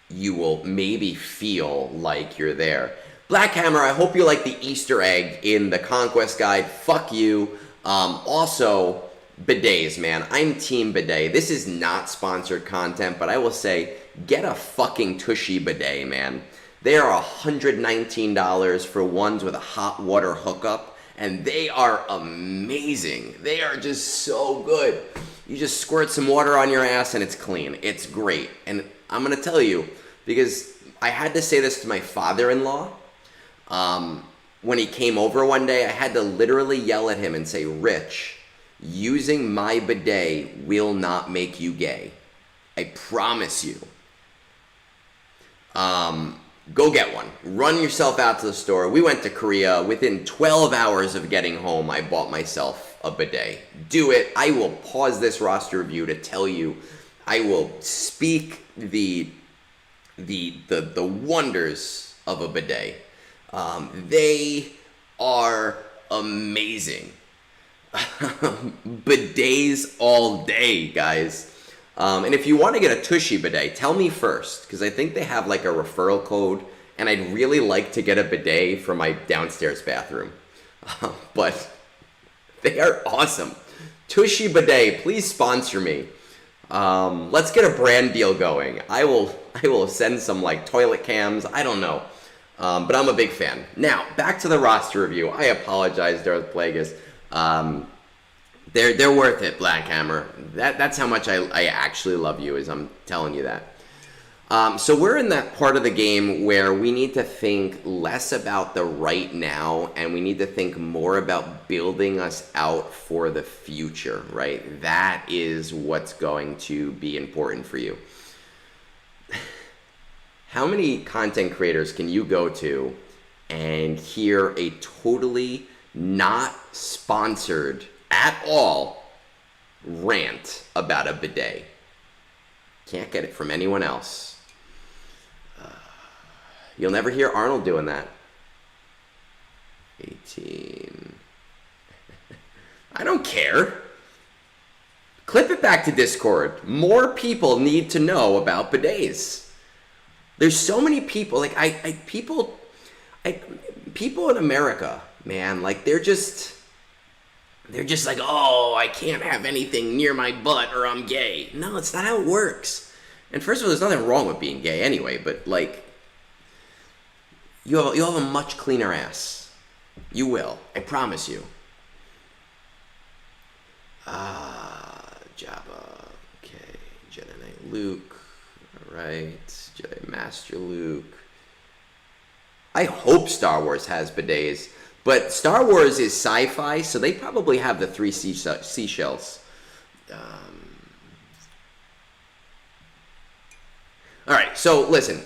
you will maybe feel like you're there. Blackhammer, I hope you like the Easter egg in the Conquest Guide. Fuck you. Also, bidets, man. I'm team bidet. This is not sponsored content, but I will say, get a fucking Tushy bidet, man. They are $119 for ones with a hot water hookup, and they are amazing. They are just so good. You just squirt some water on your ass and it's clean. It's great. And I'm going to tell you, because I had to say this to my father-in-law, when he came over one day, I had to literally yell at him and say, Rich, using my bidet will not make you gay. I promise you. Go get one. Run yourself out to the store. We went to Korea. Within 12 hours of getting home, I bought myself a bidet. Do it. I will pause this roster review to tell you, I will speak the wonders of a bidet. They are amazing. Bidets all day, guys. And if you want to get a Tushy bidet, tell me first, because I think they have like a referral code, and I'd really like to get a bidet for my downstairs bathroom. But they are awesome. Tushy bidet, please sponsor me. Let's get a brand deal going. I will send some like toilet cams. I don't know. But I'm a big fan. Now, back to the roster review. I apologize, DarthPlagueis. They're worth it, Blackhammer. That's how much I actually love you, is I'm telling you that. So we're in that part of the game where we need to think less about the right now, and we need to think more about building us out for the future, right? That is what's going to be important for you. How many content creators can you go to and hear a totally not sponsored at all rant about a bidet? Can't get it from anyone else. You'll never hear Arnold doing that. 18. I don't care. Clip it back to Discord. More people need to know about bidets. There's so many people, like people in America, man, like they're just, they're just like, oh, I can't have anything near my butt or I'm gay. No, it's not how it works. And first of all, there's nothing wrong with being gay anyway, but like, you'll have a much cleaner ass. You will. I promise you. Jabba. Okay. Jedi Knight Luke. Alright. Jedi Master Luke. I hope Star Wars has bidets. But Star Wars is sci-fi, so they probably have the 3 seashells. Alright, so listen.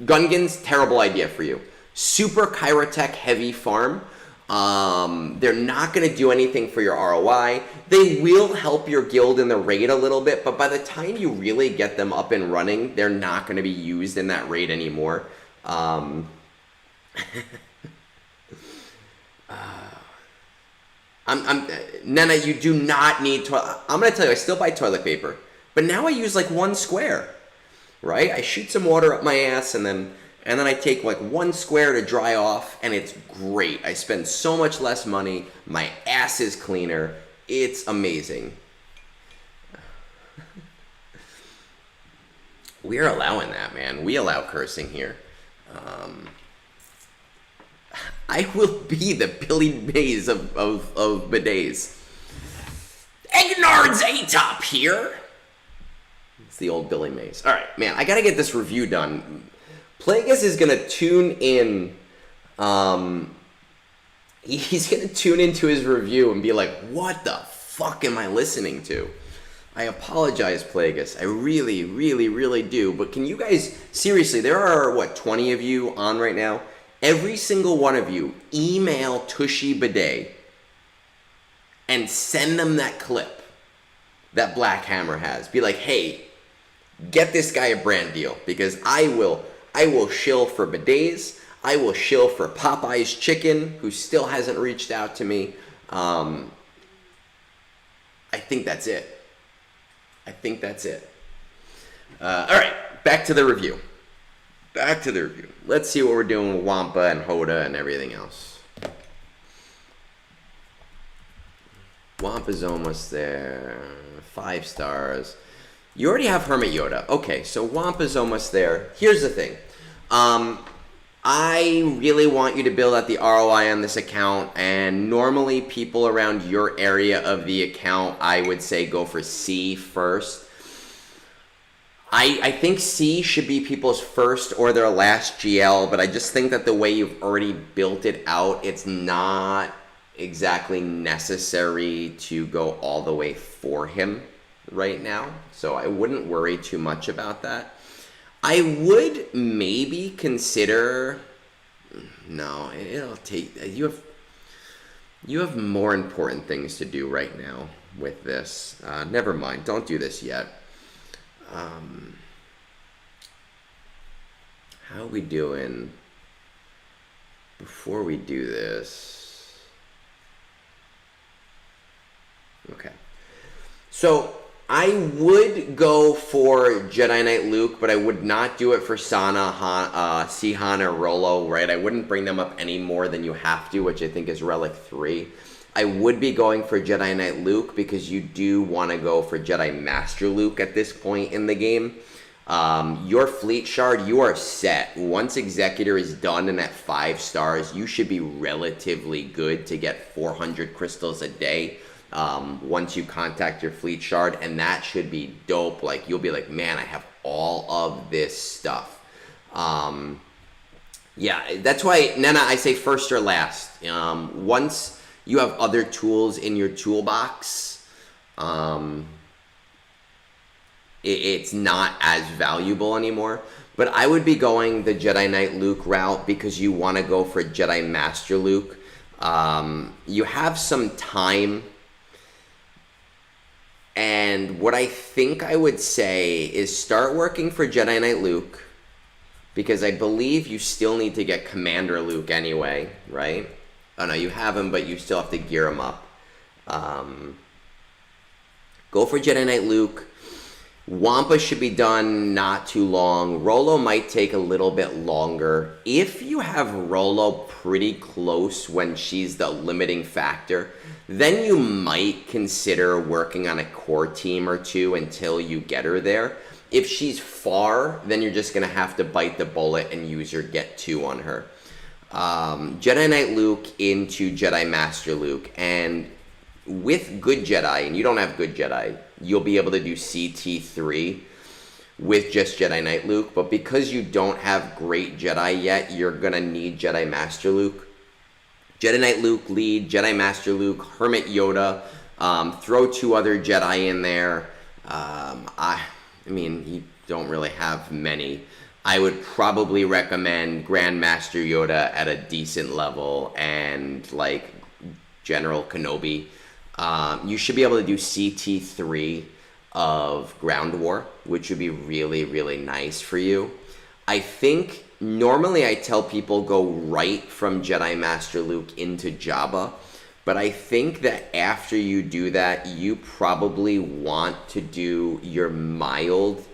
Gungans, terrible idea for you. Super Kyrotech heavy farm. They're not going to do anything for your ROI. They will help your guild in the raid a little bit, but by the time you really get them up and running, they're not going to be used in that raid anymore. Nana, you do not need I'm going to tell you, I still buy toilet paper, but now I use like 1 square, right? I shoot some water up my ass and then I take like 1 square to dry off, and it's great. I spend so much less money. My ass is cleaner. It's amazing. We are allowing that, man. We allow cursing here. I will be the Billy Mays of bidets. Egnards A-top here. It's the old Billy Mays. All right, man, I got to get this review done. Plagueis is going to tune in. He's going to tune into his review and be like, what the fuck am I listening to? I apologize, Plagueis. I really, really, really do. But can you guys, seriously, there are, 20 of you on right now? Every single one of you, email Tushy Bidet and send them that clip that Black Hammer has. Be like, hey, get this guy a brand deal, because I will shill for bidets. I will shill for Popeye's Chicken, who still hasn't reached out to me. I think that's it. All right, back to the review. Let's see what we're doing with Wampa and Hoda and everything else. Wampa's almost there. 5 stars. You already have Hermit Yoda. Okay, so Wampa's almost there. Here's the thing. I really want you to build out the ROI on this account, and normally people around your area of the account, I would say go for C first. I think C should be people's first or their last GL, but I just think that the way you've already built it out, it's not exactly necessary to go all the way for him right now. So I wouldn't worry too much about that. I would maybe consider... No, it'll take... You have more important things to do right now with this. Never mind. Don't do this yet. How are we doing before we do this? Okay. So I would go for Jedi Knight Luke, but I would not do it for Sana, Sihan, or Rolo, right? I wouldn't bring them up any more than you have to, which I think is Relic 3. I would be going for Jedi Knight Luke because you do want to go for Jedi Master Luke at this point in the game. Your Fleet Shard, you are set. Once Executor is done and at 5 stars, you should be relatively good to get 400 crystals a day once you contact your Fleet Shard, and that should be dope. Like, you'll be like, man, I have all of this stuff. Yeah, that's why, Nena, I say first or last. Once you have other tools in your toolbox, it's not as valuable anymore. But I would be going the Jedi Knight Luke route because you want to go for Jedi Master Luke. You have some time. And what I think I would say is start working for Jedi Knight Luke, because I believe you still need to get Commander Luke anyway, right? Oh no, you have him, but you still have to gear him up. Go for Jedi Knight Luke. Wampa should be done not too long. Rolo might take a little bit longer. If you have Rolo pretty close when she's the limiting factor, then you might consider working on a core team or two until you get her there. If she's far, then you're just going to have to bite the bullet and use your get 2 on her. Jedi Knight Luke into Jedi Master Luke. And with good Jedi, and you don't have good Jedi, you'll be able to do CT3 with just Jedi Knight Luke. But because you don't have great Jedi yet, you're going to need Jedi Master Luke. Jedi Knight Luke lead, Jedi Master Luke, Hermit Yoda. Throw 2 other Jedi in there. I mean, you don't really have many. I would probably recommend Grandmaster Yoda at a decent level and like General Kenobi. You should be able to do CT3 of Ground War, which would be really, really nice for you. I think normally I tell people go right from Jedi Master Luke into Jabba, but I think that after you do that, you probably want to do your mild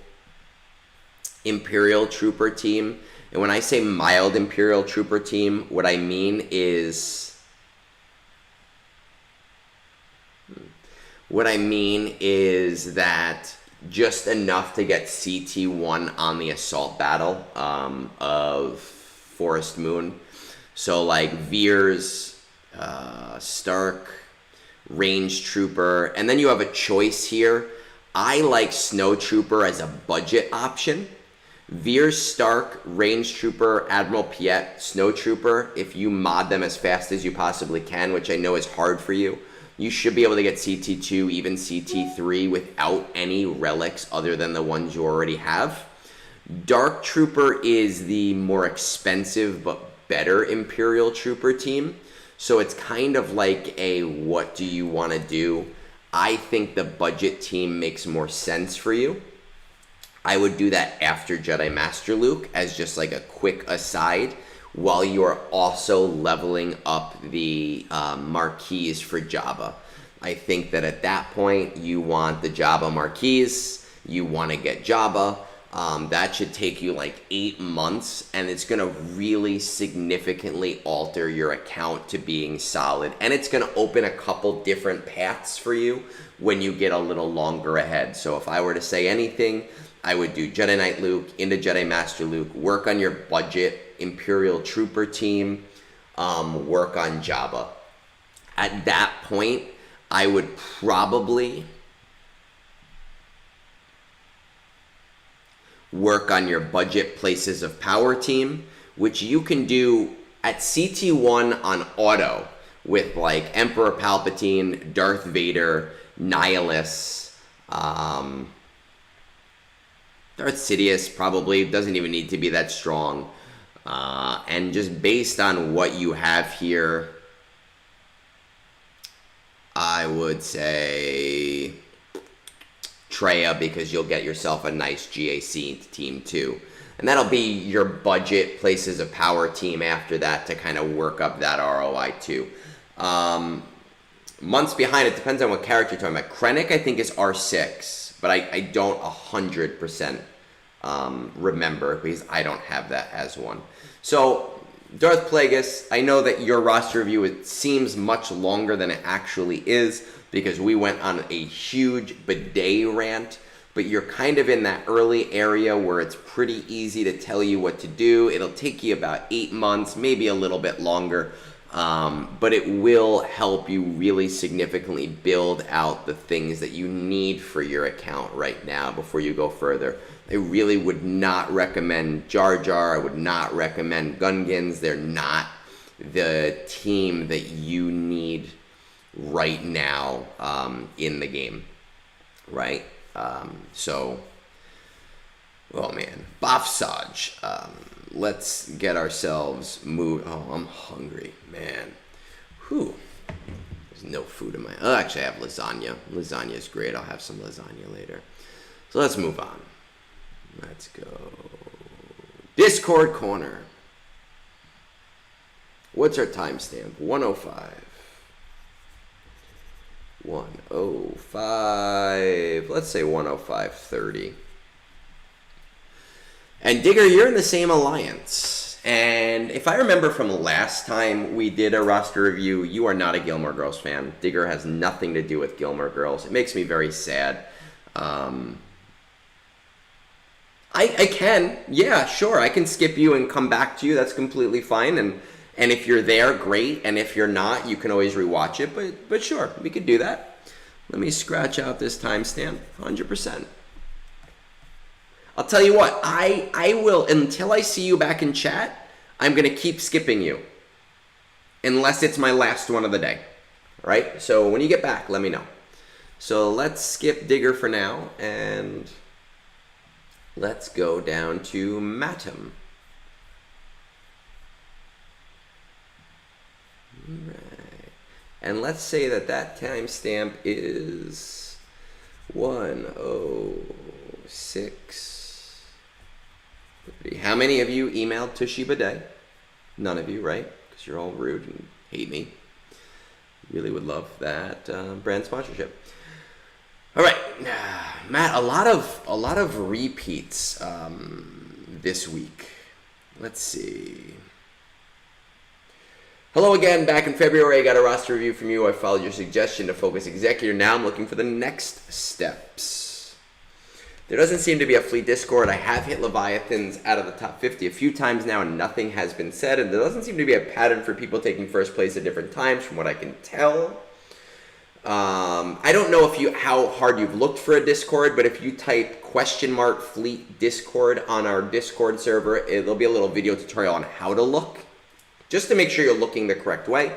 Imperial Trooper team. And when I say mild Imperial Trooper team, what I mean is that just enough to get CT1 on the assault battle of Forest Moon. So like Veers, Stark, Range Trooper, and then you have a choice here. I like Snow Trooper as a budget option. Veers, Stark, Range Trooper, Admiral Piet, Snow Trooper, if you mod them as fast as you possibly can, which I know is hard for you, you should be able to get CT2, even CT3 without any relics other than the ones you already have. Dark Trooper is the more expensive but better Imperial Trooper team. So it's kind of like a what do you want to do? I think the budget team makes more sense for you. I would do that after Jedi Master Luke as just like a quick aside, while you are also leveling up the marquees for Jabba. I think that at that point, you want the Jabba marquees, you want to get Jabba. That should take you like 8 months, and it's going to really significantly alter your account to being solid. And it's going to open a couple different paths for you when you get a little longer ahead. So if I were to say anything, I would do Jedi Knight Luke into Jedi Master Luke, work on your budget Imperial Trooper team, work on Jabba. At that point, I would probably work on your budget Places of Power team, which you can do at CT1 on auto with like Emperor Palpatine, Darth Vader, Nihilus, Darth Sidious probably doesn't even need to be that strong. And just based on what you have here, I would say Traya, because you'll get yourself a nice GAC team too. And that'll be your budget Places of Power team after that to kind of work up that ROI too. Months behind, it depends on what character you're talking about. Krennic, I think, is R6, but I don't 100% remember because I don't have that as one. So, DarthPlagueis, I know that your roster review, it seems much longer than it actually is because we went on a huge bidet rant, but you're kind of in that early area where it's pretty easy to tell you what to do. It'll take you about 8 months, maybe a little bit longer, but it will help you really significantly build out the things that you need for your account right now before you go further. I really would not recommend Jar Jar. I would not recommend Gungans. They're not the team that you need right now in the game, right? So, oh man, Bafsaj. Let's get ourselves moved. Oh, I'm hungry, man. Whew. There's no food in my... Oh, actually, I have lasagna. Lasagna is great. I'll have some lasagna later. So let's move on. Let's go. Discord Corner. What's our timestamp? 105. 105. Let's say 105.30. And Digger, you're in the same alliance. And if I remember from last time we did a roster review, you are not a Gilmore Girls fan. Digger has nothing to do with Gilmore Girls. It makes me very sad. I can. Yeah, sure. I can skip you and come back to you. That's completely fine. And if you're there, great. And if you're not, you can always rewatch it. But sure, we could do that. Let me scratch out this timestamp. 100%. I'll tell you what, I will, until I see you back in chat, I'm going to keep skipping you. Unless it's my last one of the day. All right? So when you get back, let me know. So let's skip Digger for now, and let's go down to Mattam. All right. And let's say that timestamp is 106. How many of you emailed Toshiba Day? None of you, right? Because you're all rude and hate me. Really would love that brand sponsorship. All right, Matt. A lot of repeats this week. Let's see. Hello again. Back in February, I got a roster review from you. I followed your suggestion to focus executor. Now I'm looking for the next steps. There doesn't seem to be a fleet Discord. I have hit Leviathans out of the top 50 a few times now, and nothing has been said. And there doesn't seem to be a pattern for people taking first place at different times, from what I can tell. I don't know how hard you've looked for a Discord, but if you type !fleet Discord on our Discord server, there'll be a little video tutorial on how to look, just to make sure you're looking the correct way.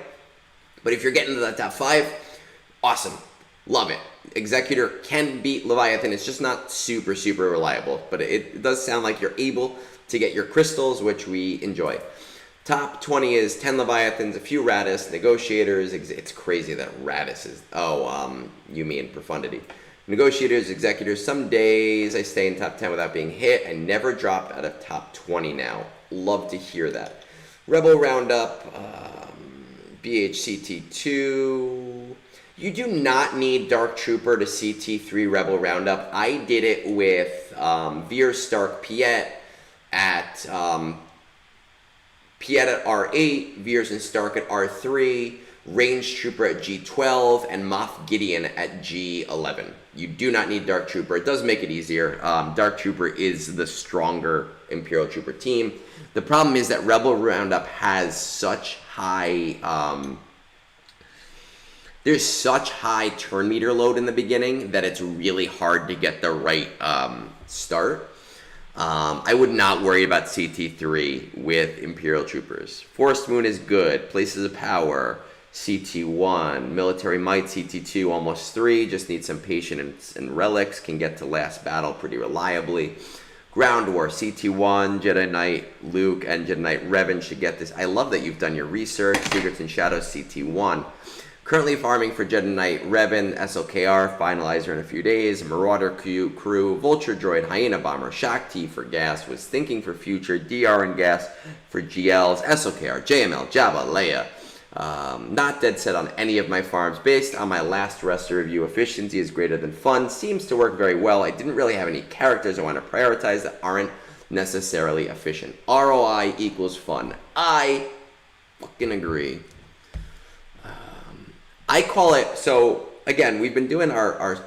But if you're getting to the top 5, awesome. Love it. Executor can beat Leviathan. It's just not super reliable, but it does sound like you're able to get your crystals, which we enjoy. Top 20 is 10 Leviathans, a few Radis, Negotiators. It's crazy that Radis is... you mean Profundity. Negotiators, Executors. Some days I stay in top 10 without being hit. I never dropped out of top 20 now. Love to hear that. Rebel Roundup, BHCT2... You do not need Dark Trooper to CT3 Rebel Roundup. I did it with Veer Stark Piet at R8, Veers and Stark at R3, Range Trooper at G12, and Moff Gideon at G11. You do not need Dark Trooper. It does make it easier. Dark Trooper is the stronger Imperial Trooper team. The problem is that Rebel Roundup has such high... there's such high turn meter load in the beginning that it's really hard to get the right start. I would not worry about CT3 with Imperial Troopers. Forest Moon is good. Places of Power, CT1. Military Might, CT2, almost 3. Just need some patience and relics. Can get to last battle pretty reliably. Ground War, CT1, Jedi Knight Luke, and Jedi Knight Revan should get this. I love that you've done your research. Secrets and Shadows, CT1. Currently farming for Jedi Knight Revan, SLKR, Finalizer in a few days, Marauder Crew, Vulture Droid, Hyena Bomber, Shakti for gas, was thinking for future, DR and gas for GLs, SLKR, JML, Java, Leia. Not dead set on any of my farms. Based on my last roster review, efficiency is greater than fun. Seems to work very well. I didn't really have any characters I want to prioritize that aren't necessarily efficient. ROI equals fun. I fucking agree. I call it, so again, we've been doing our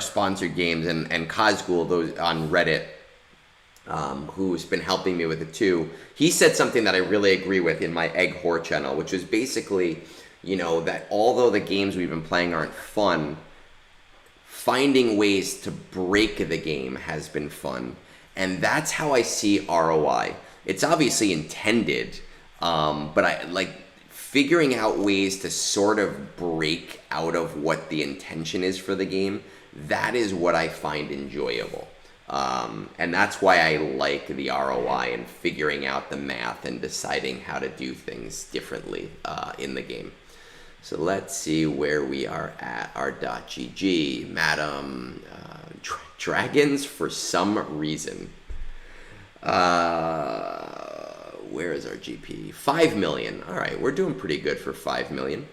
sponsored games, and Kazgul, those on Reddit, who's been helping me with it too, he said something that I really agree with in my Egg Whore channel, which was basically, that although the games we've been playing aren't fun, finding ways to break the game has been fun. And that's how I see ROI. It's obviously intended, but I like figuring out ways to sort of break out of what the intention is for the game. That is what I find enjoyable. And that's why I like the ROI and figuring out the math and deciding how to do things differently in the game. So let's see where we are at our .gg. Mattam, dragons for some reason. Where is our GP? 5 million. All right, we're doing pretty good for 5 million.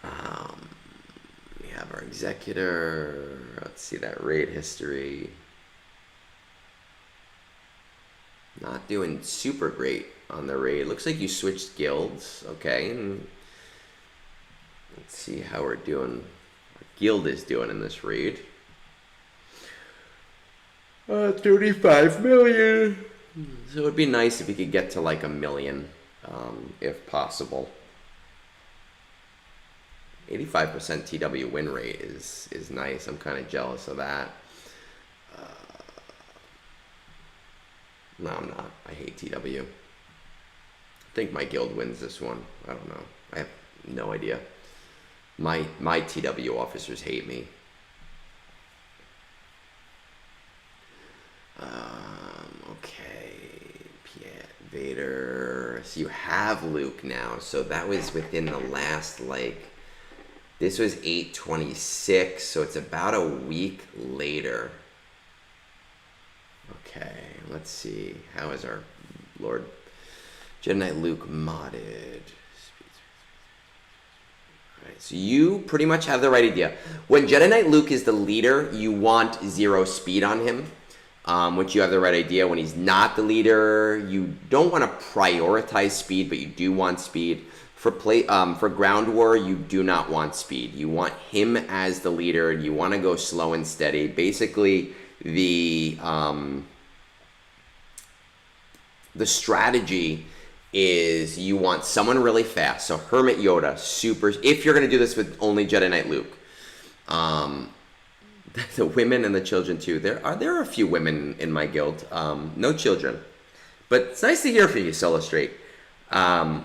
We have our executor. Let's see that raid history. Not doing super great on the raid. Looks like you switched guilds. Okay. And let's see how we're doing. Our guild is doing in this raid. 35 million. So it would be nice if we could get to like 1 million, if possible. 85% TW win rate is nice. I'm kind of jealous of that. No, I'm not. I hate TW. I think my guild wins this one. I don't know. I have no idea. My TW officers hate me. Okay. Vader. So you have Luke now. So that was within the last, like, this was 8/26, so it's about a week later. Okay, let's see. How is our Lord Jedi Knight Luke modded? Alright, so you pretty much have the right idea. When Jedi Knight Luke is the leader, you want 0 speed on him, which you have the right idea. When he's not the leader, you don't want to prioritize speed, but you do want speed. For ground war, you do not want speed. You want him as the leader, and you want to go slow and steady. Basically, the strategy is you want someone really fast. So Hermit Yoda, super. If you're going to do this with only Jedi Knight Luke, the women and the children too. There are a few women in my guild. No children, but it's nice to hear from you, Solo Straight. I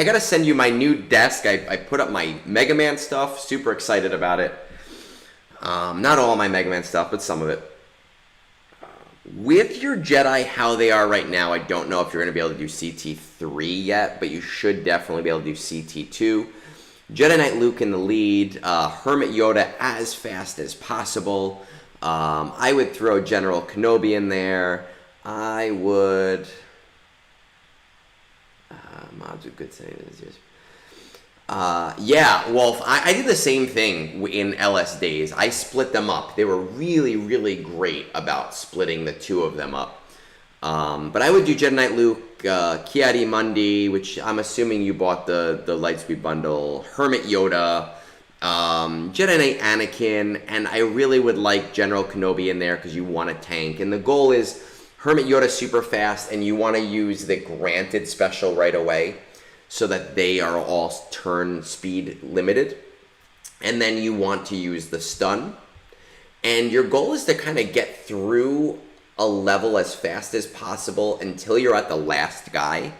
gotta send you my new desk. I put up my Mega Man stuff. Super excited about it. Not all my Mega Man stuff, but some of it. With your Jedi, how they are right now, I don't know if you're going to be able to do CT3 yet, but you should definitely be able to do CT2. Jedi Knight Luke in the lead. Hermit Yoda as fast as possible. I would throw General Kenobi in there. I would... Mobs with good saying. Yeah, Wolf, I did the same thing in LS days. I split them up. They were really, really great about splitting the two of them up. But I would do Jedi Knight Luke, Kiadi Mundi, which I'm assuming you bought the Lightspeed bundle, Hermit Yoda, Jedi Knight Anakin, and I really would like General Kenobi in there because you want a tank. And the goal is Hermit Yoda super fast, and you want to use the granted special right away so that they are all turn speed limited. And then you want to use the stun. And your goal is to kind of get through a level as fast as possible until you're at the last guy.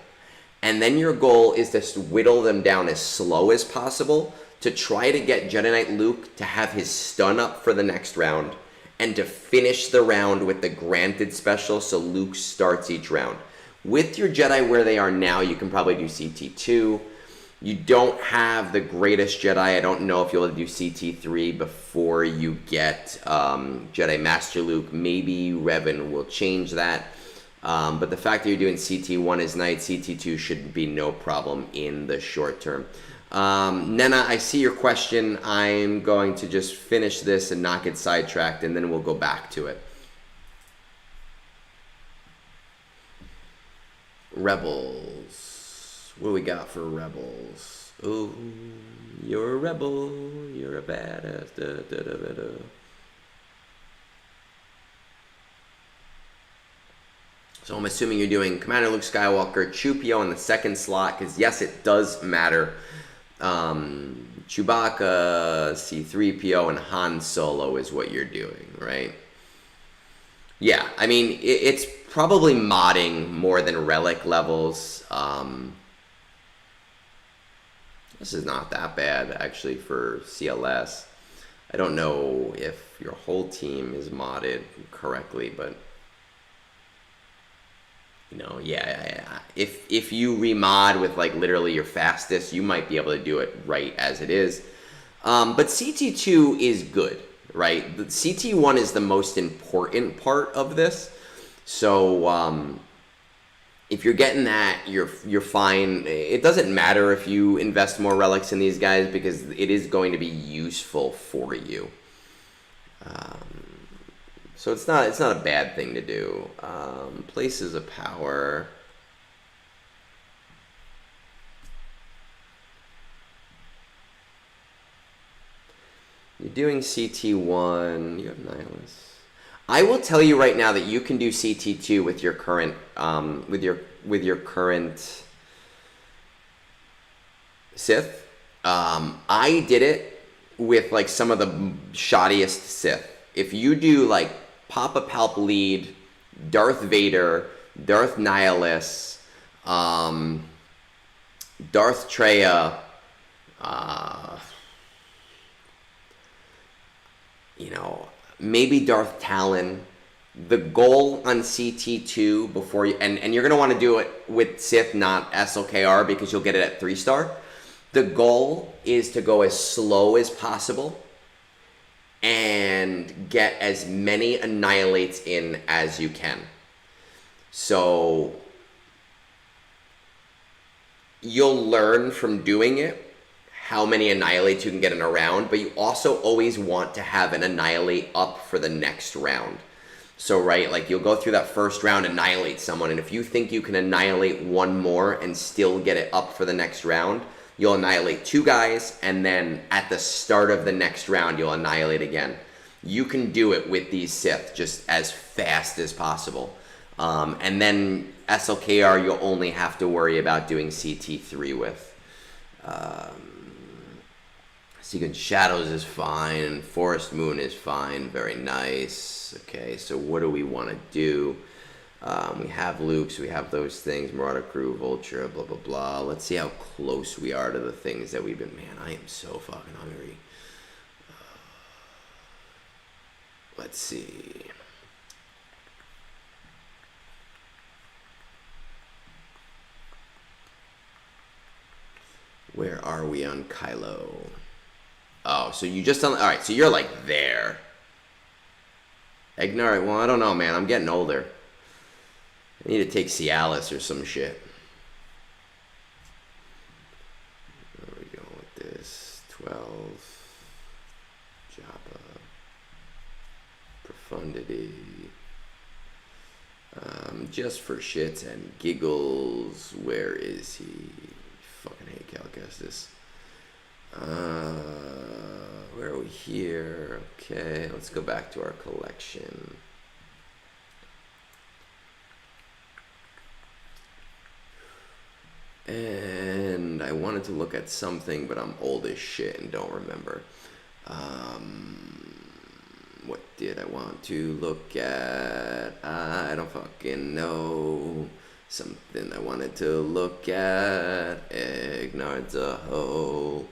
And then your goal is to whittle them down as slow as possible to try to get Jedi Knight Luke to have his stun up for the next round, and to finish the round with the granted special so Luke starts each round. With your Jedi where they are now, you can probably do CT2. You don't have the greatest Jedi. I don't know if you'll do CT3 before you get Jedi Master Luke. Maybe Revan will change that. But the fact that you're doing CT1 is nice. CT2 should be no problem in the short term. Nena, I see your question. I'm going to just finish this and not get sidetracked, and then we'll go back to it. Rebels. What do we got for Rebels? Oh, you're a rebel. You're a badass. Da, da, da, da, da. So I'm assuming you're doing Commander Luke Skywalker, Chewpio in the second slot, because yes, it does matter. Chewbacca, C-3PO, and Han Solo is what you're doing, right? Yeah, I mean, it's probably modding more than relic levels. This is not that bad, actually, for CLS. I don't know if your whole team is modded correctly, but... You know, yeah. If you remod with like literally your fastest, you might be able to do it right as it is. But CT2 is good, right? The CT1 is the most important part of this. So if you're getting that, you're fine. It doesn't matter if you invest more relics in these guys because it is going to be useful for you. So it's not a bad thing to do. Places of power. You're doing CT1. You have Nihilus. I will tell you right now that you can do CT2 with your current with your current Sith. I did it with like some of the shoddiest Sith. If you do like Papa Palp lead, Darth Vader, Darth Nihilus, Darth Treya, maybe Darth Talon. The goal on CT2 before you, and you're going to want to do it with Sith, not SLKR, because you'll get it at 3-star. The goal is to go as slow as possible and get as many Annihilates in as you can. So you'll learn from doing it how many Annihilates you can get in a round, but you also always want to have an Annihilate up for the next round. So, right, like you'll go through that first round, annihilate someone, and if you think you can annihilate one more and still get it up for the next round, you'll annihilate 2 guys, and then at the start of the next round, you'll annihilate again. You can do it with these Sith just as fast as possible. And then SLKR, you'll only have to worry about doing CT3 with. Seeking Shadows is fine, and Forest Moon is fine, very nice. Okay, so what do we want to do? We have Lukes, we have those things, Marauder Crew, Vulture, blah, blah, blah. Let's see how close we are to the things that we've been... Man, I am so fucking hungry. Let's see. Where are we on Kylo? Oh, so you just... Alright, so you're like there. Egnard, well, I don't know, man. I'm getting older. I need to take Cialis or some shit. Where are we going with this? 12. Jabba. Profundity. Just for shits and giggles. Where is he? Fucking hate Cal Kestis. Where are we here? Okay, let's go back to our collection. And I wanted to look at something, but I'm old as shit and don't remember. What did I want to look at? I don't fucking know. Something I wanted to look at. Egnards a hoe.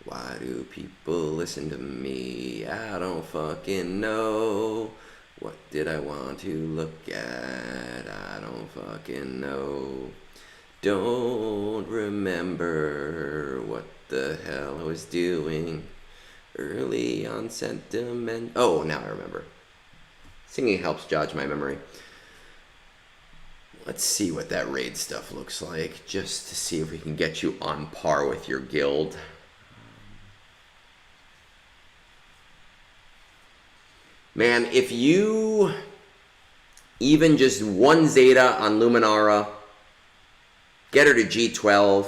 Why do people listen to me? I don't fucking know. What did I want to look at? I don't fucking know. Don't remember what the hell I was doing early on sentiment. Oh, now I remember. Singing helps judge my memory. Let's see what that raid stuff looks like, just to see if we can get you on par with your guild. Man, if you even just 1 Zeta on Luminara, get her to G12,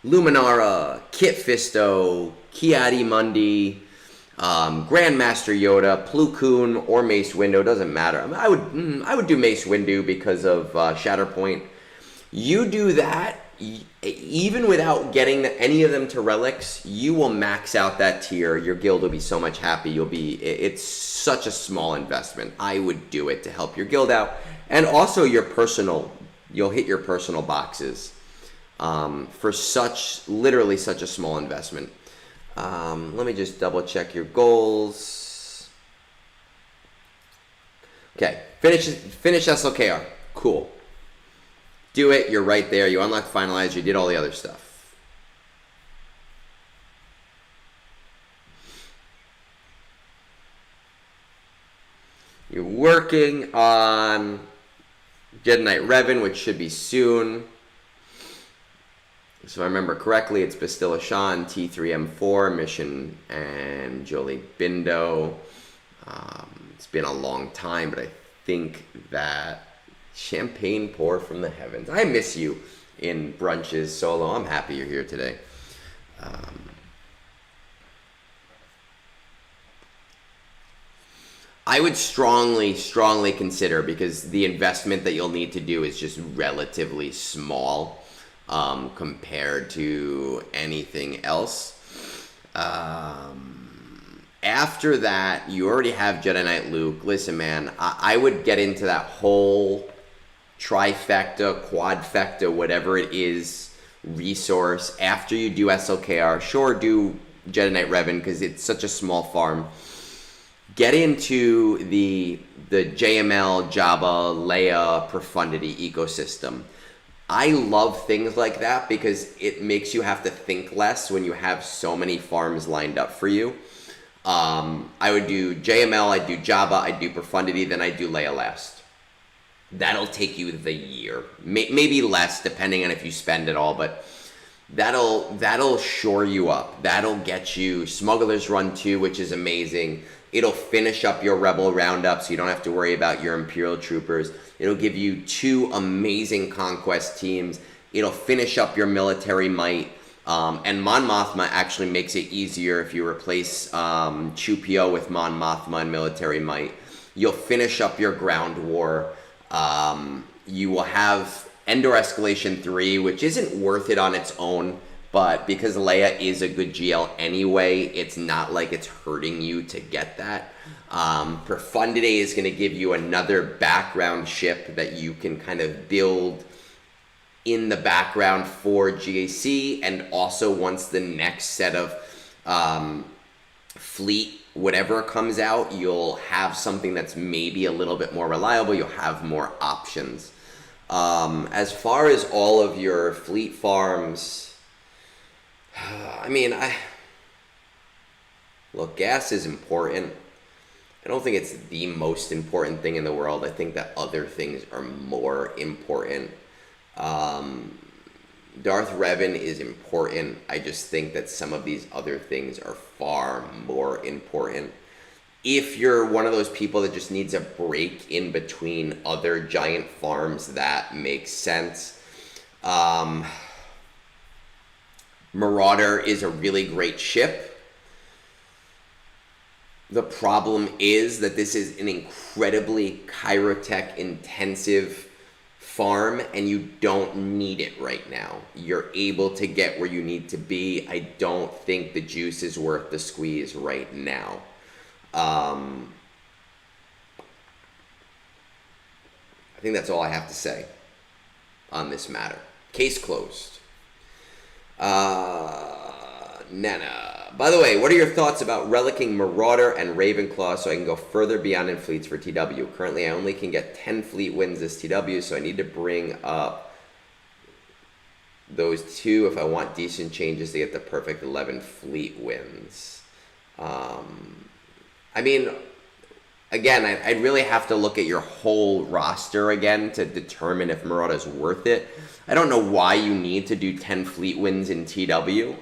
Luminara, Kit Fisto, Kiadi Mundi, Grandmaster Yoda, Plo Koon, or Mace Windu, doesn't matter. I mean, I would do Mace Windu because of Shatterpoint. You do that, even without getting any of them to relics, you will max out that tier. Your guild will be so much happy. It's such a small investment. I would do it to help your guild out, and also your personal. You'll hit your personal boxes for literally such a small investment. Let me just double check your goals. Okay, finish SLKR. Cool. Do it. You're right there. You unlocked Finalize. You did all the other stuff. You're working on Jedi Knight Revan, which should be soon. So if I remember correctly, it's Bastilla Shan, T3M4, Mission, and Jolie Bindo. It's been a long time, but I think that champagne pour from the heavens. I miss you in Brunches solo. I'm happy you're here today. I would strongly consider, because the investment that you'll need to do is just relatively small compared to anything else. After that, you already have Jedi Knight Luke. Listen, man, I would get into that whole trifecta, quadfecta, whatever it is, resource. After you do SLKR, sure, do Jedi Knight Revan, because it's such a small farm. Get into the JML, Jabba, Leia, Profundity ecosystem. I love things like that because it makes you have to think less when you have so many farms lined up for you. I would do JML, I'd do Jabba, I'd do Profundity, then I'd do Leia last. That'll take you the year. Maybe less, depending on if you spend it all, but that'll shore you up. That'll get you Smuggler's Run 2, which is amazing. It'll finish up your Rebel Roundup, so you don't have to worry about your Imperial Troopers. It'll give you 2 amazing Conquest teams. It'll finish up your military might. And Mon Mothma actually makes it easier if you replace Chupio with Mon Mothma and military might. You'll finish up your ground war. You will have Endor Escalation 3, which isn't worth it on its own, but because Leia is a good GL anyway, it's not like it's hurting you to get that. Profundity is going to give you another background ship that you can kind of build in the background for GAC, and also once the next set of fleet, whatever comes out, you'll have something that's maybe a little bit more reliable. You'll have more options. As far as all of your fleet farms, I mean, look, gas is important. I don't think it's the most important thing in the world. I think that other things are more important. Darth Revan is important. I just think that some of these other things are far more important. If you're one of those people that just needs a break in between other giant farms, that makes sense. Marauder is a really great ship. The problem is that this is an incredibly Chirotech intensive farm, and you don't need it right now. You're able to get where you need to be. I don't think the juice is worth the squeeze right now. I think that's all I have to say on this matter. Case closed. Nana. By the way, what are your thoughts about relicking Marauder and Ravenclaw so I can go further beyond in fleets for TW? Currently, I only can get 10 fleet wins this TW, so I need to bring up those 2 if I want decent changes to get the perfect 11 fleet wins. I mean, again, I'd really have to look at your whole roster again to determine if Marauder's worth it. I don't know why you need to do 10 fleet wins in TW.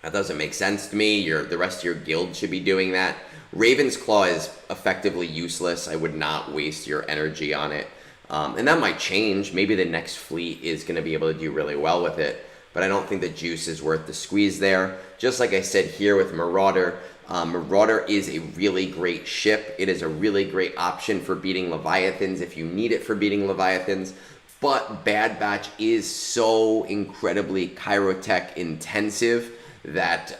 That doesn't make sense to me. The rest of your guild should be doing that. Raven's Claw is effectively useless. I would not waste your energy on it. And that might change. Maybe the next fleet is going to be able to do really well with it. But I don't think the juice is worth the squeeze there. Just like I said here with Marauder, Marauder is a really great ship. It is a really great option for beating Leviathans if you need it for beating Leviathans. But Bad Batch is so incredibly Chirotech intensive that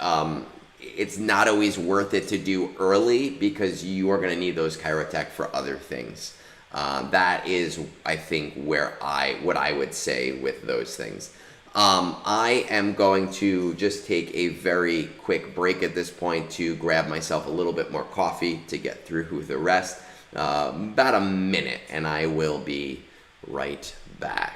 it's not always worth it to do early, because you are going to need those Chirotech for other things. That is, I think, what I would say with those things. I am going to just take a very quick break at this point to grab myself a little bit more coffee to get through the rest. About a minute, and I will be right back.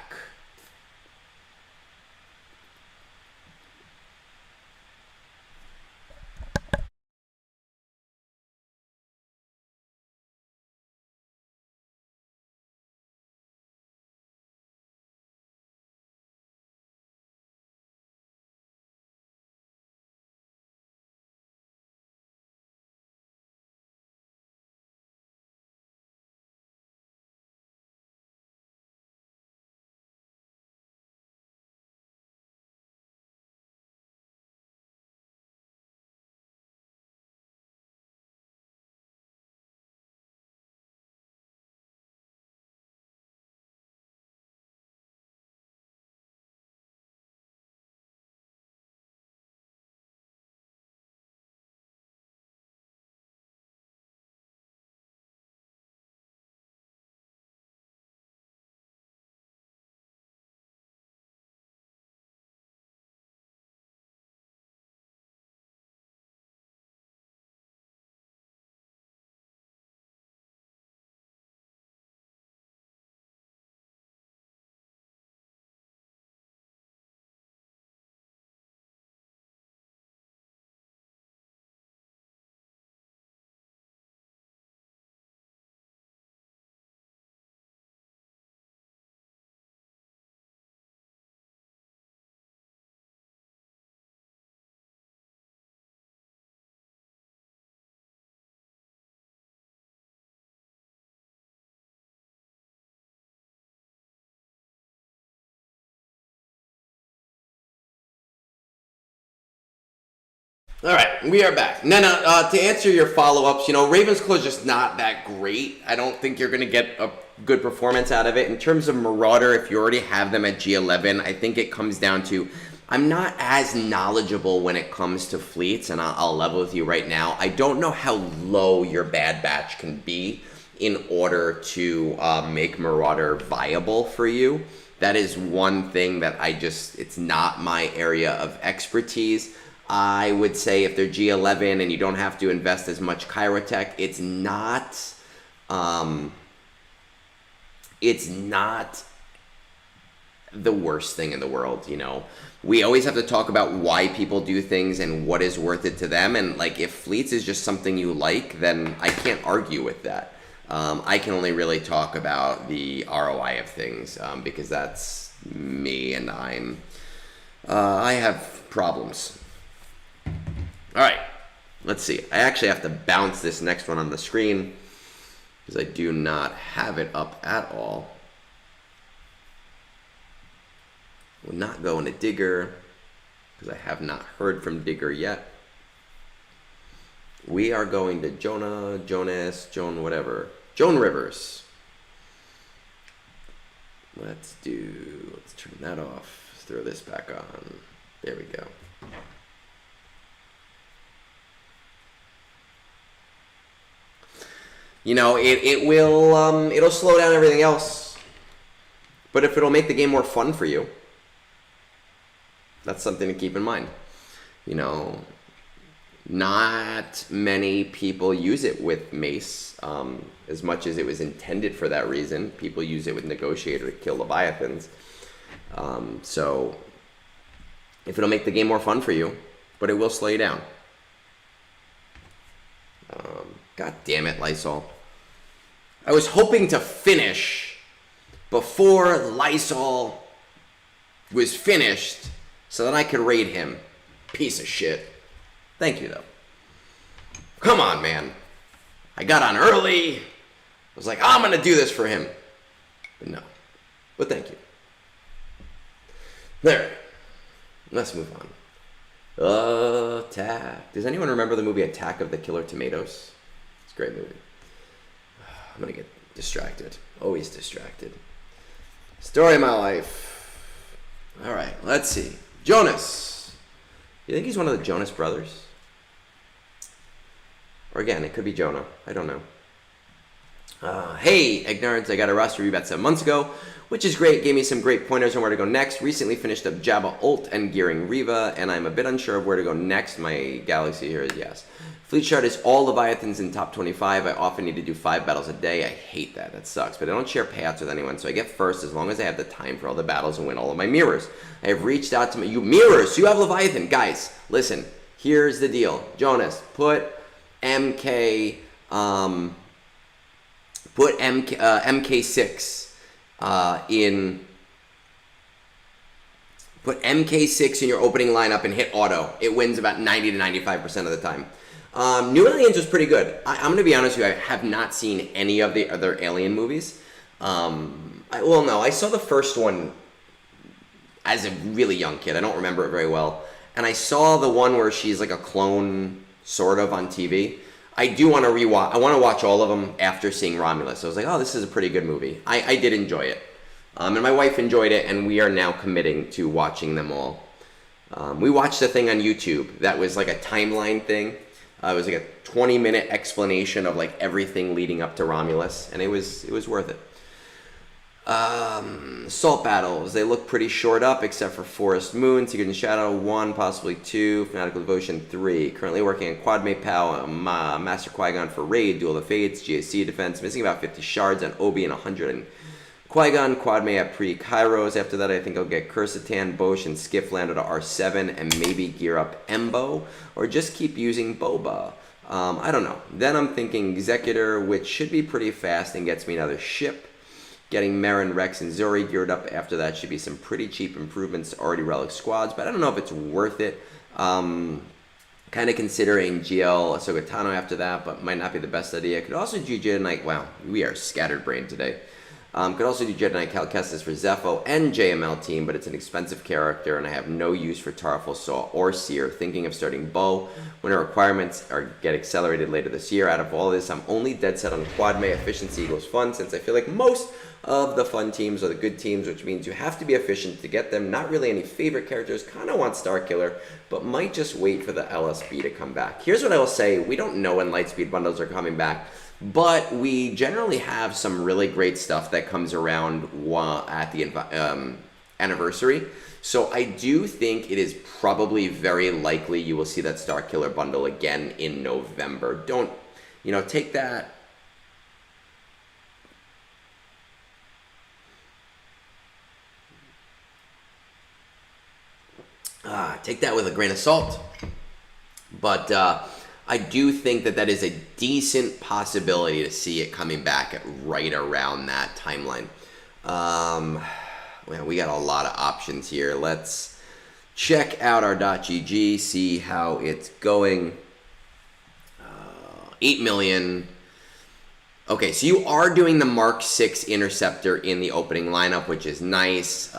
All right, we are back. No, to answer your follow-ups, Ravensclaw's just not that great. I don't think you're going to get a good performance out of it. In terms of Marauder, if you already have them at G11, I think it comes down to I'm not as knowledgeable when it comes to fleets, and I'll level with you right now. I don't know how low your bad batch can be in order to make Marauder viable for you. That is one thing that it's not my area of expertise. I would say if they're G11 and you don't have to invest as much Chirotech, it's not the worst thing in the world, We always have to talk about why people do things and what is worth it to them. And like, if fleets is just something you like, then I can't argue with that. I can only really talk about the ROI of things because that's me, and I have problems. All right, let's see. I actually have to bounce this next one on the screen because I do not have it up at all. We're not going to Digger because I have not heard from Digger yet. We are going to Jonas, Joan Rivers. Let's turn that off. Let's throw this back on. There we go. It'll slow down everything else. But if it'll make the game more fun for you, that's something to keep in mind. Not many people use it with Mace as much as it was intended for that reason. People use it with Negotiator to kill Leviathans. So if it'll make the game more fun for you, but it will slow you down. God damn it, Lysol. I was hoping to finish before Lysol was finished so that I could raid him. Piece of shit. Thank you, though. Come on, man. I got on early. I was like, I'm going to do this for him. But no. But thank you. There. Let's move on. Attack. Does anyone remember the movie Attack of the Killer Tomatoes? It's a great movie. I'm going to get distracted. Always distracted. Story of my life. All right, let's see. Jonas. You think he's one of the Jonas brothers? Or again, it could be Jonah. I don't know. Hey, Egnards, I got a roster review about 7 months ago, which is great. Gave me some great pointers on where to go next. Recently finished up Jabba Ult and gearing Riva, and I'm a bit unsure of where to go next. My galaxy here is yes. Fleet chart is all Leviathans in top 25. I often need to do 5 battles a day. I hate that. That sucks. But I don't share payouts with anyone, so I get first as long as I have the time for all the battles and win all of my mirrors. I have reached out to you mirrors. You have Leviathan. Guys, listen. Here's the deal. Jonas, put MK... Put MK6 in. Put MK6 in your opening lineup and hit auto. It wins about 90 to 95% of the time. New Aliens was pretty good. I'm going to be honest with you. I have not seen any of the other Alien movies. I saw the first one as a really young kid. I don't remember it very well. And I saw the one where she's like a clone, sort of, on TV. I do want to rewatch. I want to watch all of them after seeing Romulus. So I was like, oh, this is a pretty good movie. I did enjoy it. And my wife enjoyed it, and we are now committing to watching them all. We watched a thing on YouTube that was like a timeline thing. It was like a 20-minute explanation of like everything leading up to Romulus, and it was worth it. Assault battles. They look pretty short up, except for Forest Moon, Secret and Shadow 1, possibly 2, Fanatical Devotion 3. Currently working on Quad Mate Pow, Master Qui-Gon for Raid, Duel of the Fates, GAC Defense. Missing about 50 shards on Obi and 100 on Qui-Gon. Quad Mate at Pre-Kairos. After that, I think I'll get Cursatan, Bosch, and Skiff Lander to R7, and maybe gear up Embo, or just keep using Boba. I don't know. Then I'm thinking Executor, which should be pretty fast and gets me another ship. Getting Marin, Rex, and Zori geared up after that should be some pretty cheap improvements to already Relic squads, but I don't know if it's worth it. Kind of considering GL Ahsoka Tano after that, but might not be the best idea. Could also Jujin, like, wow, we are scattered brain today. Could also do Jedi Knight Cal Kestis for Zepho and JML team, but it's an expensive character, and I have no use for Tarful Saw or Seer. Thinking of starting Bow when our requirements get accelerated later this year. Out of all this, I'm only dead set on Quad May. Efficiency equals fun, since I feel like most of the fun teams are the good teams, which means you have to be efficient to get them. Not really any favorite characters. Kind of want Starkiller, but might just wait for the LSB to come back. Here's what I will say. We don't know when Lightspeed bundles are coming back, but we generally have some really great stuff that comes around at the anniversary. So I do think it is probably very likely you will see that Starkiller bundle again in November. Don't, take that. Take that with a grain of salt. But I do think that is a decent possibility to see it coming back at right around that timeline. Well, we got a lot of options here. Let's check out our .gg, see how it's going. 8 million. Okay, so you are doing the Mark 6 Interceptor in the opening lineup, which is nice.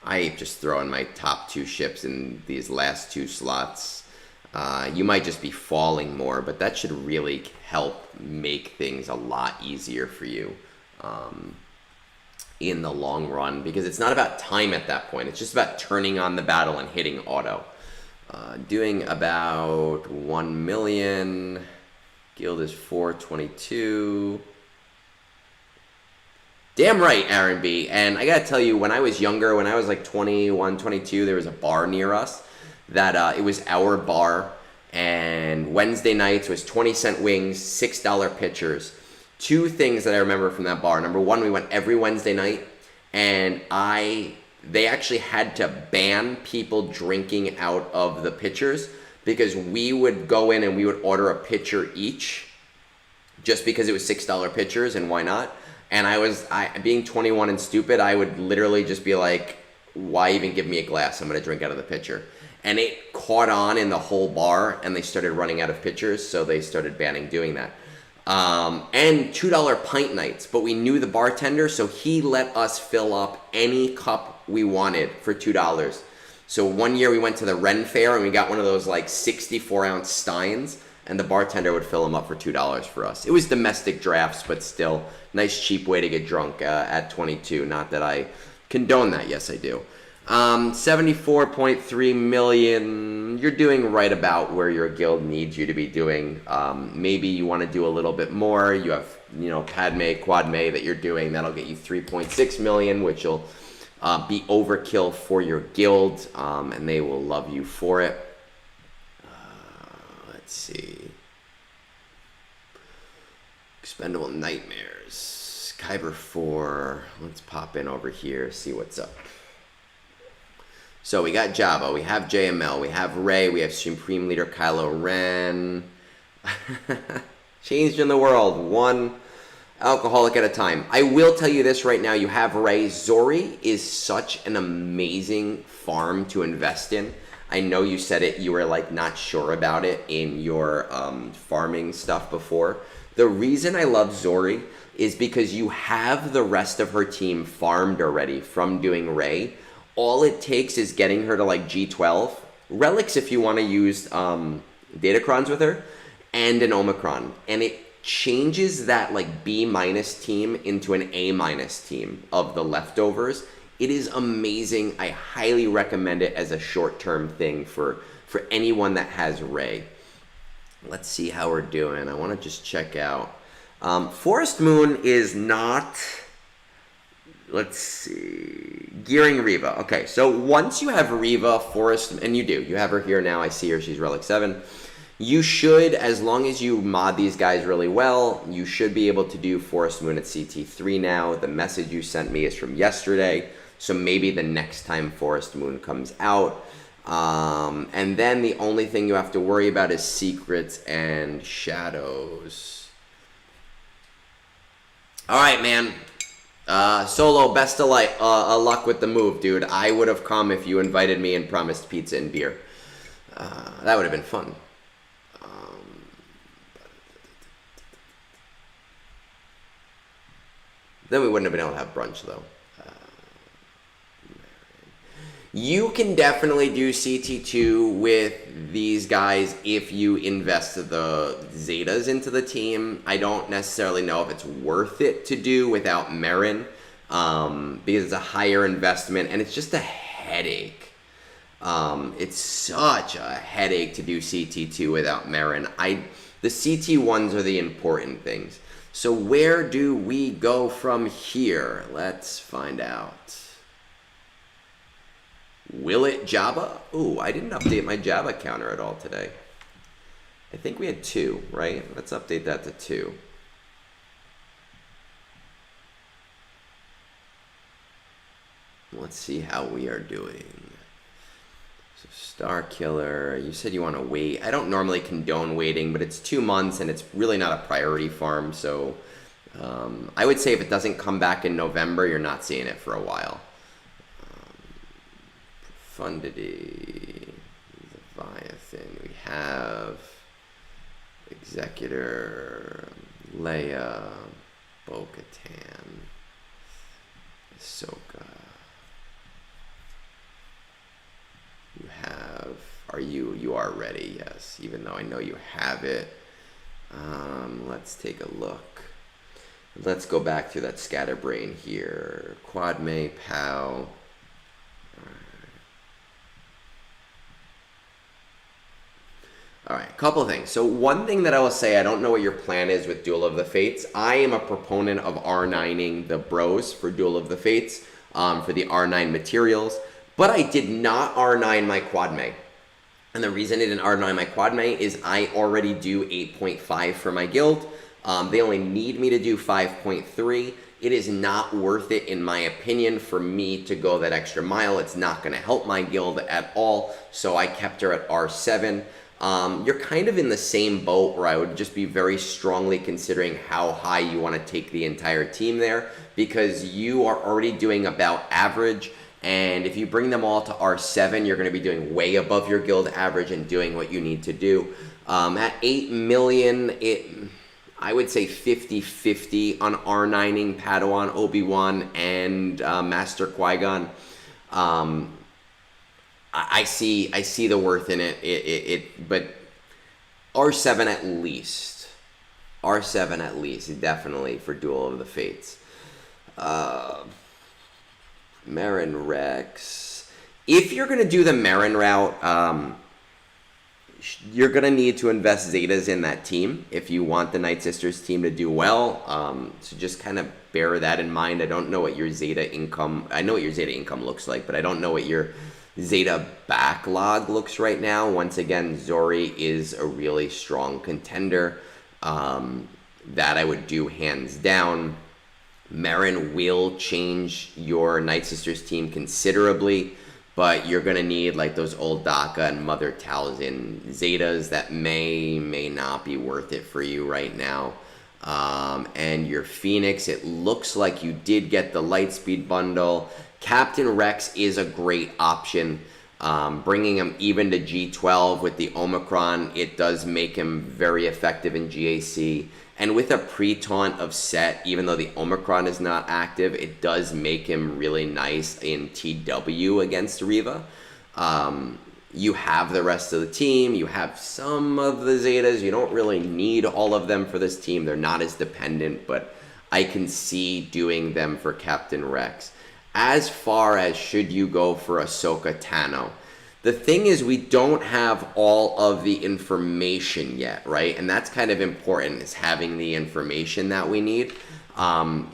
I just throw in my top 2 ships in these last 2 slots. You might just be falling more, but that should really help make things a lot easier for you in the long run, because it's not about time at that point. It's just about turning on the battle and hitting auto. Doing about 1 million. Guild is 422. Damn right, Aaron B. And I gotta tell you, when I was younger, when I was like 21, 22, there was a bar near us that it was our bar, and Wednesday nights was 20-cent wings, $6 pitchers. 2 things that I remember from that bar. Number 1, we went every Wednesday night, and they actually had to ban people drinking out of the pitchers, because we would go in and we would order a pitcher each, just because it was $6 pitchers, and why not? And I being 21 and stupid, I would literally just be like, why even give me a glass? I'm going to drink out of the pitcher. And it caught on in the whole bar, and they started running out of pitchers, so they started banning doing that. And $2 pint nights, but we knew the bartender, so he let us fill up any cup we wanted for $2. So one year we went to the Ren Fair, and we got one of those like 64-ounce steins, and the bartender would fill them up for $2 for us. It was domestic drafts, but still, nice cheap way to get drunk at 22. Not that I condone that. Yes, I do. 74.3 million. You're doing right about where your guild needs you to be doing. Maybe you want to do a little bit more. You have, Padme, Quad May that you're doing. That'll get you 3.6 million, which will be overkill for your guild, and they will love you for it. Let's see. Expendable Nightmares. Kyber 4. Let's pop in over here, see what's up. So we got Jabba, we have JML, we have Rey, we have Supreme Leader Kylo Ren. Changed in the world, 1 alcoholic at a time. I will tell you this right now, you have Rey. Zori is such an amazing farm to invest in. I know you said it, you were like not sure about it in your farming stuff before. The reason I love Zori is because you have the rest of her team farmed already from doing Rey. All it takes is getting her to like G12. Relics if you want to use Datacrons with her, and an Omicron. And it changes that like B- team into an A- team of the leftovers. It is amazing. I highly recommend it as a short-term thing for anyone that has Rey. Let's see how we're doing. I want to just check out. Forest Moon is not... Let's see. Gearing Reva. Okay, so once you have Reva, Forest... And you do. You have her here now. I see her. She's Relic 7. You should, as long as you mod these guys really well, you should be able to do Forest Moon at CT3 now. The message you sent me is from yesterday. So maybe the next time Forest Moon comes out. And then the only thing you have to worry about is secrets and shadows. All right, man. Solo, best of luck with the move, dude. I would have come if you invited me and promised pizza and beer. That would have been fun. Then we wouldn't have been able to have brunch, though. You can definitely do CT2 with these guys if you invest the Zetas into the team. I don't necessarily know if it's worth it to do without Marin, because it's a higher investment and it's just a headache. It's such a headache to do CT2 without Marin. The CT1s are the important things. So where do we go from here? Let's find out. Will it Jabba? Ooh, I didn't update my Jabba counter at all today. I think we had 2, right? Let's update that to 2. Let's see how we are doing. So Star Killer, you said you want to wait. I don't normally condone waiting, but it's 2 months and it's really not a priority farm. So I would say if it doesn't come back in November, you're not seeing it for a while. Profundity, Leviathan, we have Executor, Leia, Bo-Katan, Ahsoka. You have, you are ready, yes, even though I know you have it. Let's take a look. Let's go back to that scatterbrain here. Quad May, Pow. All right, a couple of things. So one thing that I will say, I don't know what your plan is with Duel of the Fates. I am a proponent of R9ing the bros for Duel of the Fates, for the R9 materials, but I did not R9 my Quad May. And the reason I didn't R9 my Quad May is I already do 8.5 for my guild. They only need me to do 5.3. It is not worth it, in my opinion, for me to go that extra mile. It's not going to help my guild at all, so I kept her at R7. You're kind of in the same boat where I would just be very strongly considering how high you want to take the entire team there, because you are already doing about average, and if you bring them all to R7, you're going to be doing way above your guild average and doing what you need to do. At 8 million, I would say 50-50 on R9ing Padawan, Obi-Wan, and Master Qui-Gon. I see the worth in it. But R7 at least. R7 at least, definitely, for Duel of the Fates. Marin Rex. If you're going to do the Marin route, you're going to need to invest Zetas in that team if you want the Night Sisters team to do well. So just kind of bear that in mind. I don't know what your Zeta income... I know what your Zeta income looks like, but I don't know what your Zeta backlog looks right now. Once again, Zori is a really strong contender. That I would do hands down. Marin will change your Night Sisters team considerably, but you're going to need like those old Daka and Mother Talzin Zetas that may not be worth it for you right now. And your Phoenix, it looks like you did get the Lightspeed bundle. Captain Rex is a great option. Bringing him even to G12 with the Omicron, it does make him very effective in GAC. And with a pre-taunt of Set, even though the Omicron is not active, it does make him really nice in TW against Reva. You have the rest of the team. You have some of the Zetas. You don't really need all of them for this team. They're not as dependent, but I can see doing them for Captain Rex. As far as should you go for Ahsoka Tano, the thing is we don't have all of the information yet, right? And that's kind of important, is having the information that we need. At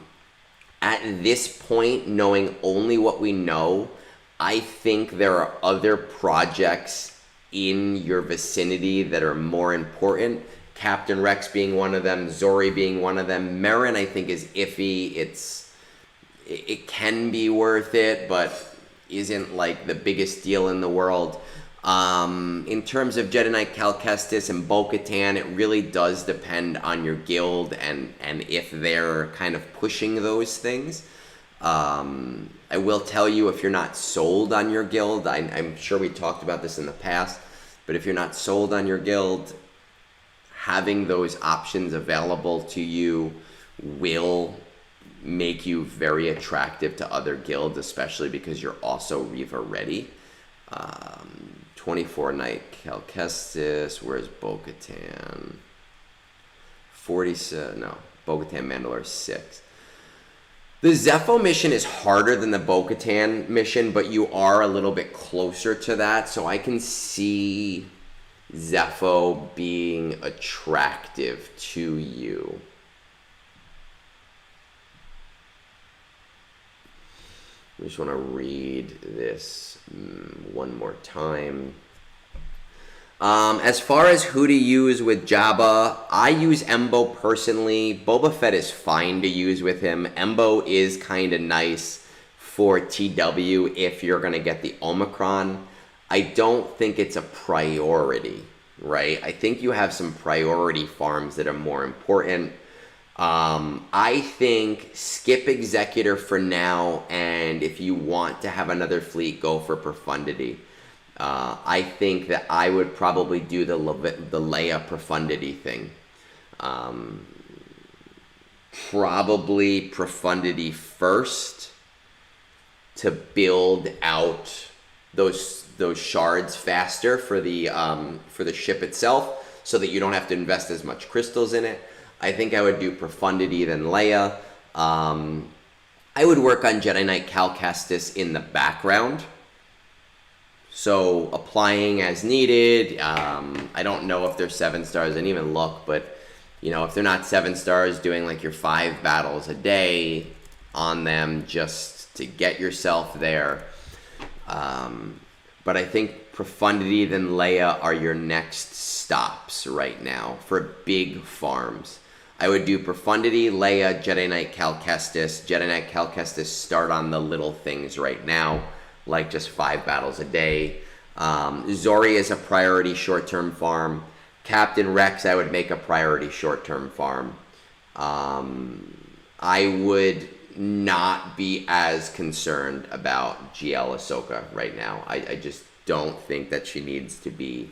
this point, knowing only what we know, I think there are other projects in your vicinity that are more important. Captain Rex being one of them, Zori being one of them. Marin, I think, is iffy. It can be worth it, but isn't like the biggest deal in the world. In terms of Jedi Knight Cal Kestis and Bo-Katan, it really does depend on your guild and if they're kind of pushing those things. I will tell you, if you're not sold on your guild, I'm sure we talked about this in the past, but if you're not sold on your guild, having those options available to you will make you very attractive to other guilds, especially because you're also Reva ready. 24 Knight Calcestis. Where's Bo-Katan? 47. No, Bo-Katan Mandalore 6. The Zepho mission is harder than the Bo-Katan mission, but you are a little bit closer to that, so I can see Zepho being attractive to you. I just want to read this one more time. As far as who to use with Jabba, I use Embo personally. Boba Fett is fine to use with him. Embo is kind of nice for TW if you're going to get the Omicron. I don't think it's a priority, right? I think you have some priority farms that are more important. I think skip Executor for now, and if you want to have another fleet, go for Profundity. I think that I would probably do the Leia Profundity thing. Probably Profundity first to build out those shards faster for the ship itself, so that you don't have to invest as much crystals in it. I think I would do Profundity then Leia. I would work on Jedi Knight Cal Kestis in the background. So applying as needed. I don't know if they're 7 stars. I didn't even look, but you know, if they're not 7 stars, doing like your 5 battles a day on them just to get yourself there. But I think Profundity then Leia are your next stops right now for big farms. I would do Profundity, Leia, Jedi Knight Cal Kestis. Jedi Knight Cal Kestis start on the little things right now, like just 5 battles a day. Zori is a priority short-term farm. Captain Rex, I would make a priority short-term farm. I would not be as concerned about GL Ahsoka right now. I just don't think that she needs to be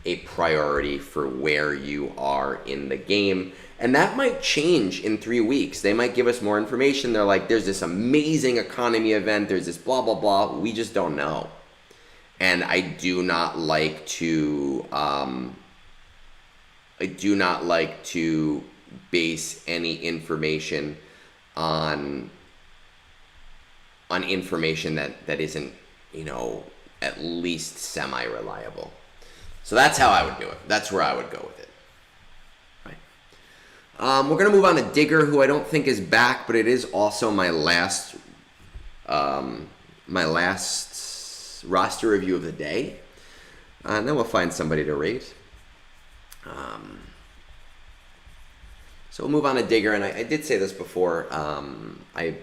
a priority for where you are in the game. And that might change in 3 weeks. They might give us more information. They're like, there's this amazing economy event. There's this blah, blah, blah. We just don't know. And I do not like to, base any information on information that isn't, you know, at least semi-reliable. So that's how I would do it. That's where I would go with it. Right. We're gonna move on to Digger, who I don't think is back, but it is also my last roster review of the day. And then we'll find somebody to rate. So we'll move on to Digger, and I did say this before. I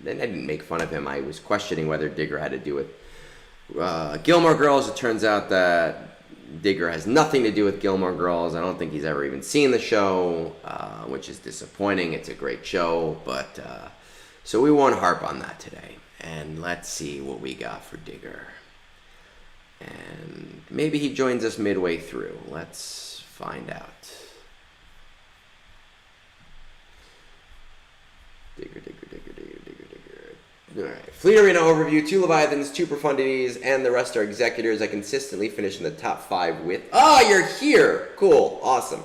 didn't make fun of him. I was questioning whether Digger had to do with Gilmore Girls. It turns out that Digger has nothing to do with Gilmore Girls. I don't think he's ever even seen the show, which is disappointing. It's a great show, but so we won't harp on that today. And let's see what we got for Digger. And maybe he joins us midway through. Let's find out. Digger. All right. Fleet Arena overview: 2 Leviathans, 2 Profundities, and the rest are Executors. I consistently finish in the top 5 with... Oh, you're here! Cool. Awesome.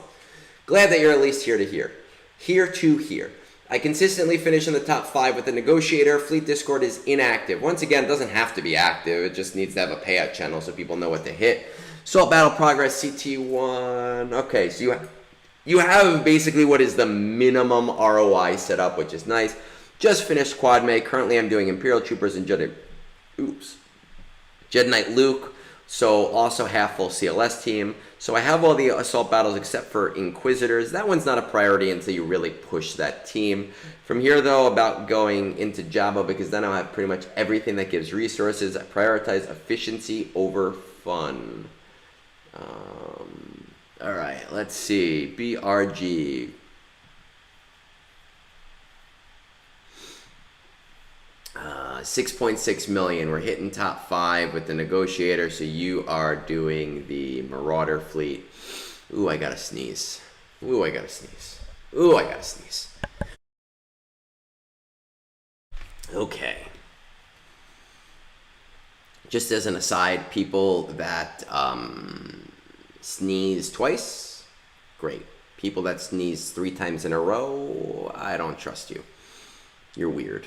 Glad that you're at least here to hear. Here to here. I consistently finish in the top 5 with the Negotiator. Fleet Discord is inactive. Once again, it doesn't have to be active. It just needs to have a payout channel so people know what to hit. Salt Battle Progress, CT1. Okay, so you have basically what is the minimum ROI set up, which is nice. Just finished Quad May. Currently, I'm doing Imperial Troopers and Jedi Knight Luke. So also half full CLS team. So I have all the assault battles except for Inquisitors. That one's not a priority until you really push that team. From here, though, about going into Jabba, because then I'll have pretty much everything that gives resources. I prioritize efficiency over fun. All right, let's see. BRG. 6.6 million. We're hitting top 5 with the Negotiator, so you are doing the Marauder fleet. Ooh, I gotta sneeze. Ooh, I gotta sneeze. Okay. Just as an aside, people that sneeze twice, great. People that sneeze 3 times in a row, I don't trust you. You're weird.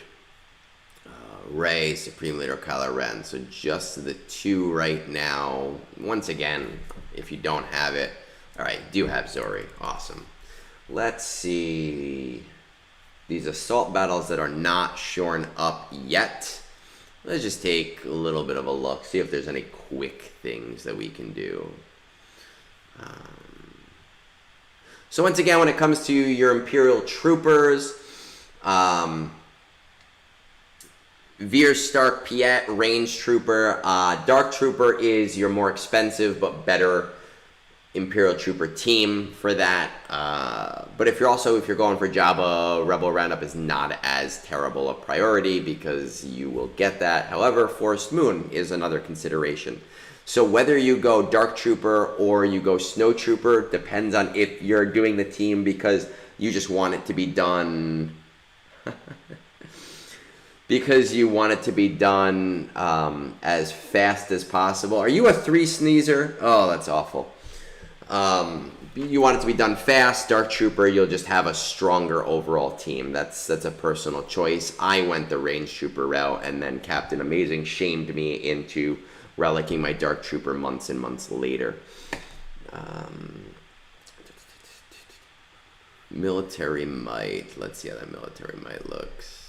Ray, Supreme Leader Kylo Ren. So just the 2 right now. Once again, if you don't have it. All right, do have Zori. Awesome. Let's see. These assault battles that are not shorn up yet. Let's just take a little bit of a look. See if there's any quick things that we can do. So once again, when it comes to your Imperial Troopers, Veer, Stark, Piet, Range Trooper. Dark Trooper is your more expensive but better Imperial Trooper team for that. But if you're going for Jabba, Rebel Roundup is not as terrible a priority because you will get that. However, Forest Moon is another consideration. So whether you go Dark Trooper or you go Snow Trooper depends on if you're doing the team because you just want it to be done... because you want it to be done as fast as possible. Are you a 3 sneezer? Oh, that's awful. You want it to be done fast. Dark Trooper, you'll just have a stronger overall team. That's a personal choice. I went the Range Trooper route, and then Captain Amazing shamed me into relicking my Dark Trooper months and months later. Military might. Let's see how that military might looks.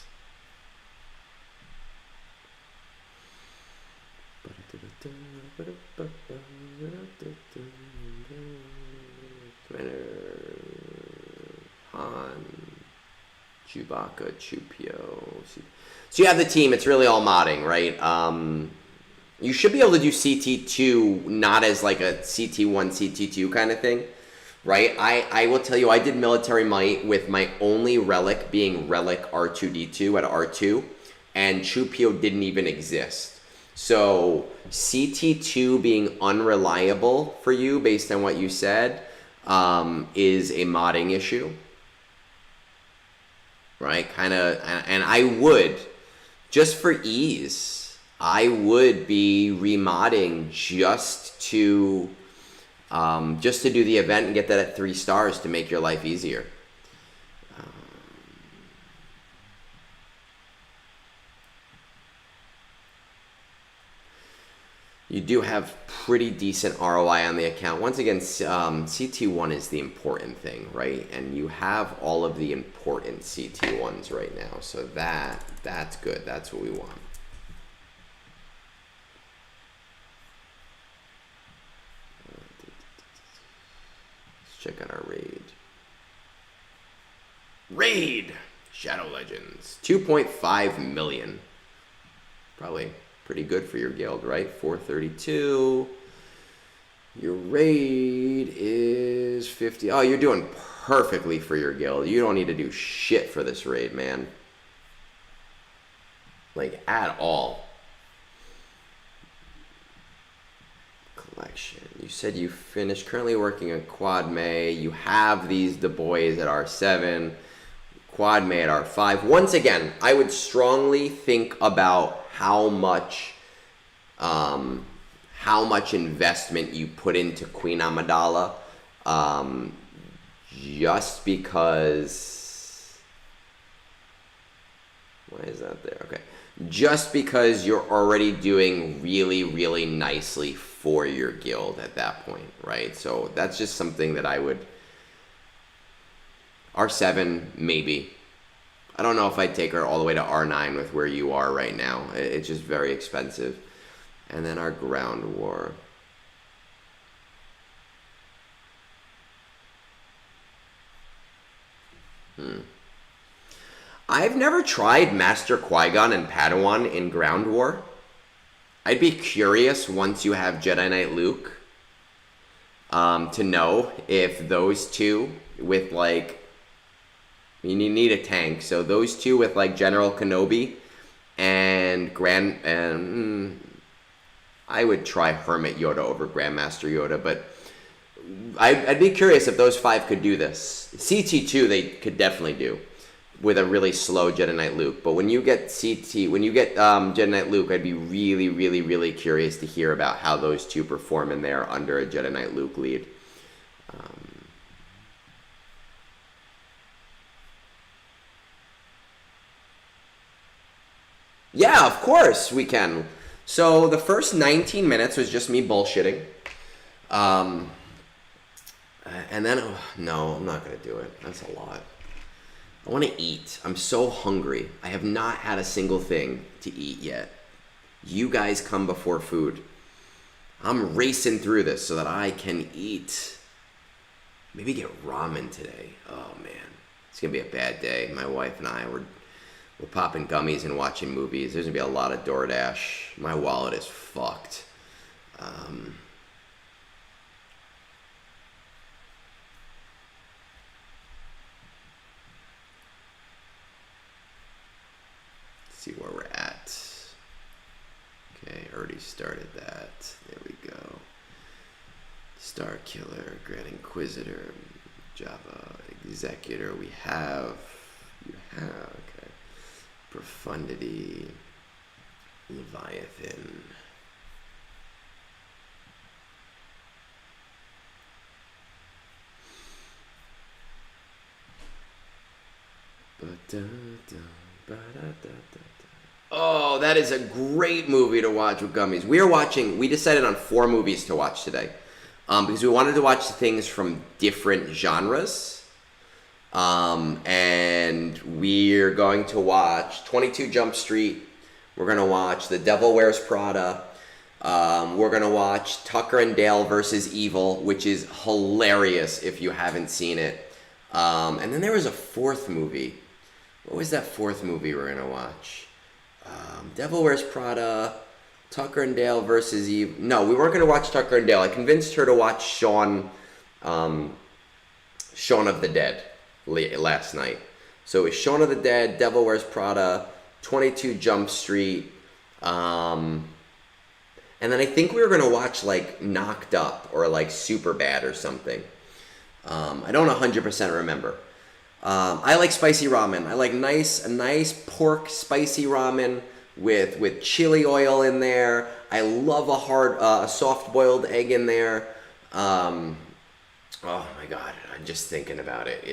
Han, Chewbacca, Chupio. So you have the team. It's really all modding, right? You should be able to do CT2 not as like a CT1, CT2 kind of thing, right? I will tell you, I did military might with my only relic being relic R2D2 at R2, and Chupio didn't even exist. So CT2 being unreliable for you based on what you said is a modding issue, right? Kind of, and I would, just for ease, I would be remodding just to do the event and get that at 3 stars to make your life easier. You do have pretty decent ROI on the account. Once again, CT1 is the important thing, right? And you have all of the important CT1s right now. So that's good. That's what we want. Let's check on our raid. Raid! Shadow Legends. 2.5 million. Probably pretty good for your guild, right? 432. Your raid is 50. Oh, you're doing perfectly for your guild. You don't need to do shit for this raid, man. Like, at all. Collection. You said you finished currently working on Quad May. You have these Du Bois at R7. Quad May at R5. Once again, I would strongly think about how much investment you put into Queen Amidala, just because. Why is that there? Okay, just because you're already doing really, really nicely for your guild at that point, right? So that's just something that I would. R7 maybe. I don't know if I'd take her all the way to R9 with where you are right now. It's just very expensive. And then our ground war. I've never tried Master Qui-Gon and Padawan in ground war. I'd be curious once you have Jedi Knight Luke to know if those two with like... You need a tank, so those two with like General Kenobi and I would try Hermit Yoda over Grandmaster Yoda, but I'd be curious if those 5 could do this. CT2 they could definitely do, with a really slow Jedi Knight Luke. But when you get Jedi Knight Luke, I'd be really, really, really curious to hear about how those two perform in there under a Jedi Knight Luke lead. Yeah, of course we can. So the first 19 minutes was just me bullshitting. And then, no, I'm not going to do it. That's a lot. I want to eat. I'm so hungry. I have not had a single thing to eat yet. You guys come before food. I'm racing through this so that I can eat. Maybe get ramen today. Oh, man. It's going to be a bad day. My wife and I, we're popping gummies and watching movies. There's going to be a lot of DoorDash. My wallet is fucked. See where we're at. Okay, already started that. There we go. Star Killer, Grand Inquisitor, Java Executor. You have, okay. Profundity, Leviathan. Oh, that is a great movie to watch with gummies. We decided on 4 movies to watch today. Because we wanted to watch things from different genres. And we're going to watch 22 Jump Street. We're going to watch The Devil Wears Prada. We're going to watch Tucker and Dale versus Evil, which is hilarious if you haven't seen it. And then there was a 4th movie. What was that 4th movie we're going to watch? Devil Wears Prada, Tucker and Dale versus Eve. No, we weren't going to watch Tucker and Dale. I convinced her to watch Shaun of the Dead last night. So it was Shaun of the Dead, Devil Wears Prada, 22 Jump Street, and then I think we were going to watch like Knocked Up or like Superbad or something. I don't 100% remember. I like spicy ramen. I like a nice pork spicy ramen with chili oil in there. I love a soft boiled egg in there. Oh my God, I'm just thinking about it.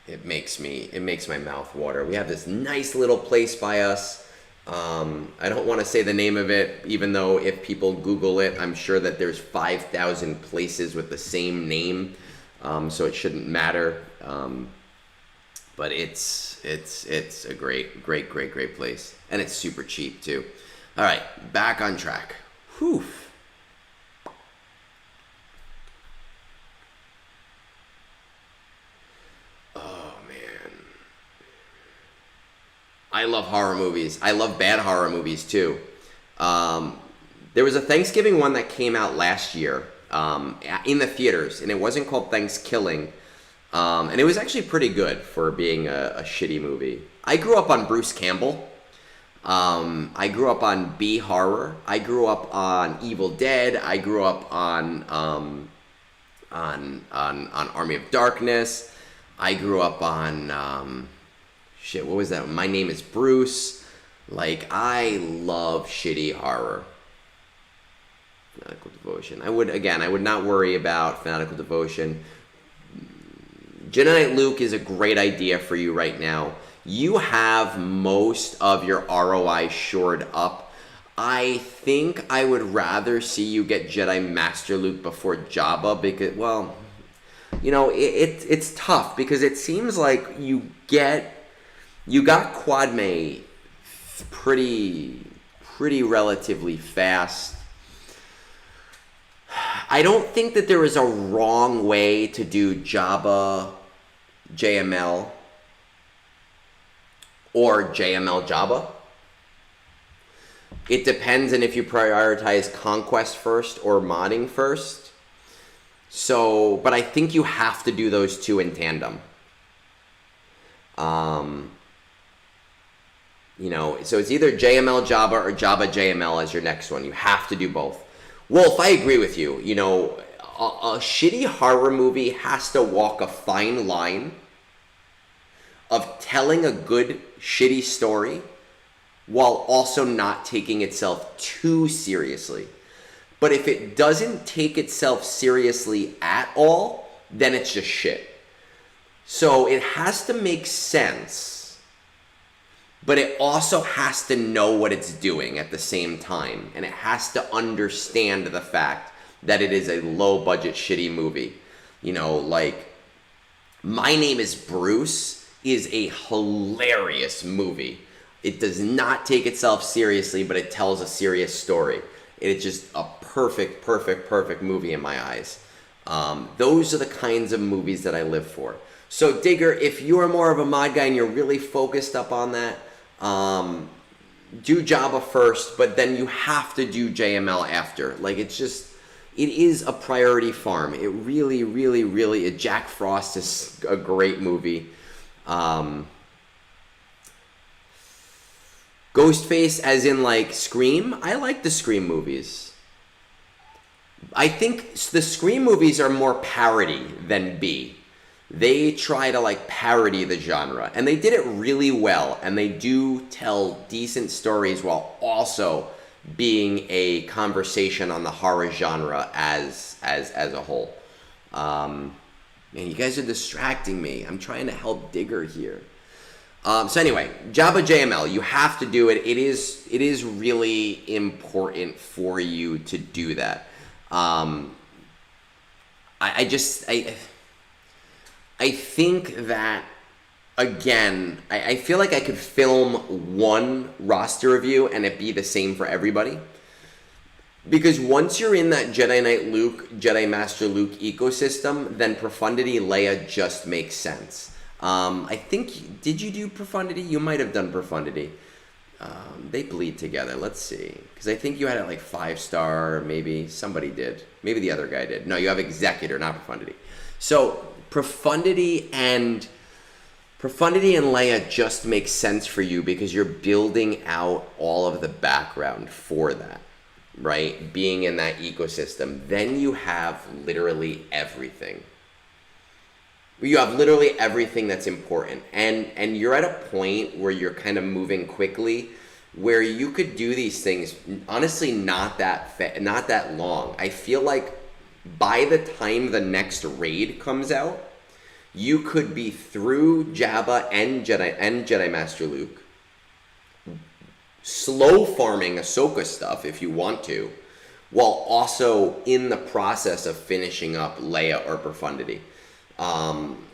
It makes my mouth water. We have this nice little place by us. I don't want to say the name of it, even though if people Google it, I'm sure that there's 5,000 places with the same name. So it shouldn't matter. But it's a great place. And it's super cheap too. All right, back on track. Whew. Oh, man. I love horror movies. I love bad horror movies too. There was a Thanksgiving one that came out last year in the theaters, and it wasn't called Thanksgiving. And it was actually pretty good for being a shitty movie. I grew up on Bruce Campbell. I grew up on B horror. I grew up on Evil Dead. I grew up on Army of Darkness. I grew up on what was that? My Name is Bruce. Like, I love shitty horror. Fanatical Devotion. I would not worry about Fanatical Devotion. Jedi Knight Luke is a great idea for you right now. You have most of your ROI shored up. I think I would rather see you get Jedi Master Luke before Jabba because, well, you know, it's tough because it seems like you got Quadme pretty relatively fast. I don't think that there is a wrong way to do Jabba JML or JML Jabba. It depends on if you prioritize conquest first or modding first. So, but I think you have to do those two in tandem. You know, so it's either JML Jabba or Jabba JML as your next one. You have to do both. Wolf, I agree with you. You know, a shitty horror movie has to walk a fine line of telling a good, shitty story while also not taking itself too seriously. But if it doesn't take itself seriously at all, then it's just shit. So it has to make sense, but it also has to know what it's doing at the same time. And it has to understand the fact that it is a low-budget, shitty movie. You know, like, My Name is Bruce is a hilarious movie. It does not take itself seriously, but it tells a serious story. It's just a perfect movie in my eyes. Those are the kinds of movies that I live for. So, Digger, if you're more of a mod guy and you're really focused up on that, do Jabba first, but then you have to do JML after. Like, it is a priority farm. It really, Jack Frost is a great movie. Ghostface, as in, like, Scream. I like the Scream movies. I think the Scream movies are more parody than B. They try to, like, parody the genre. And they did it really well. And they do tell decent stories while also being a conversation on the horror genre as a whole. Man, you guys are distracting me. I'm trying to help Digger here. So anyway, Jabba JML, you have to do it. It is really important for you to do that. I think that, again, I feel like I could film one roster review and it be the same for everybody. Because once you're in that Jedi Knight Luke, Jedi Master Luke ecosystem, then Profundity Leia just makes sense. I think, did you do Profundity? You might have done Profundity. They bleed together. Let's see. Because I think you had it like 5-star, maybe. Somebody did. Maybe the other guy did. No, you have Executor, not Profundity. So, Profundity and Leia just make sense for you because you're building out all of the background for that, right? Being in that ecosystem. Then you have literally everything. You have literally everything that's important. And you're at a point where you're kind of moving quickly where you could do these things, honestly, not that long. I feel like by the time the next raid comes out, you could be through Jabba and Jedi Master Luke, slow farming Ahsoka stuff if you want to, while also in the process of finishing up Leia or Profundity.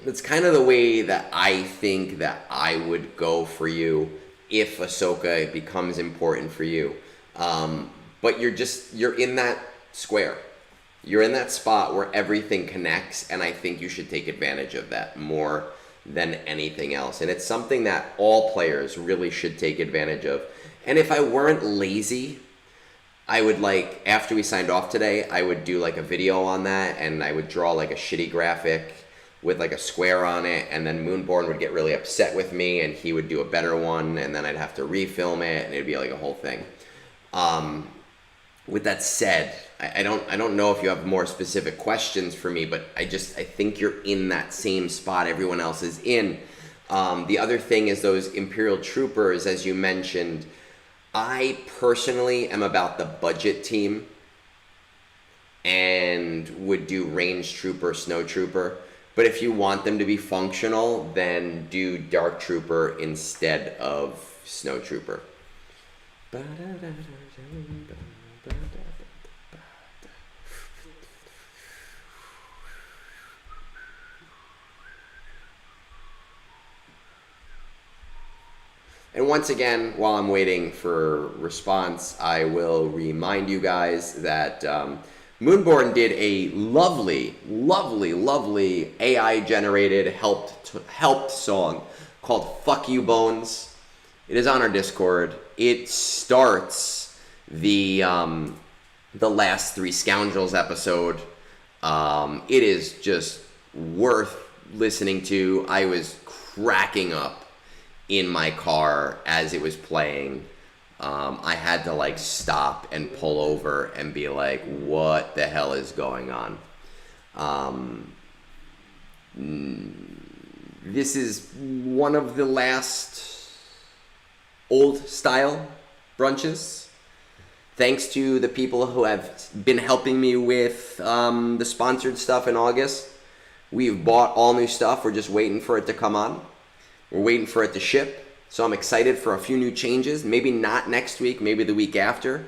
It's kind of the way that I think that I would go for you if Ahsoka becomes important for you. But you're in that square. You're in that spot where everything connects, and I think you should take advantage of that more than anything else. And it's something that all players really should take advantage of. And if I weren't lazy, I would, like, after we signed off today, I would do like a video on that, and I would draw like a shitty graphic with like a square on it, and then Moonborn would get really upset with me, and he would do a better one, and then I'd have to refilm it, and it'd be like a whole thing. With that said, I don't know if you have more specific questions for me, but I think you're in that same spot everyone else is in. The other thing is those Imperial Troopers, as you mentioned. I personally am about the budget team and would do Range Trooper, Snow Trooper. But if you want them to be functional, then do Dark Trooper instead of Snow Trooper. And once again, while I'm waiting for response, I will remind you guys that Moonborn did a lovely AI-generated helped song called "Fuck You Bones." It is on our Discord. It starts the last 3 Scoundrels episode. It is just worth listening to. I was cracking up in my car as it was playing. I had to like stop and pull over and be like, what the hell is going on? This is one of the last old style brunches. Thanks to the people who have been helping me with the sponsored stuff in August. We've bought all new stuff. We're just waiting for it to come on. We're waiting for it to ship. So I'm excited for a few new changes. Maybe not next week, maybe the week after.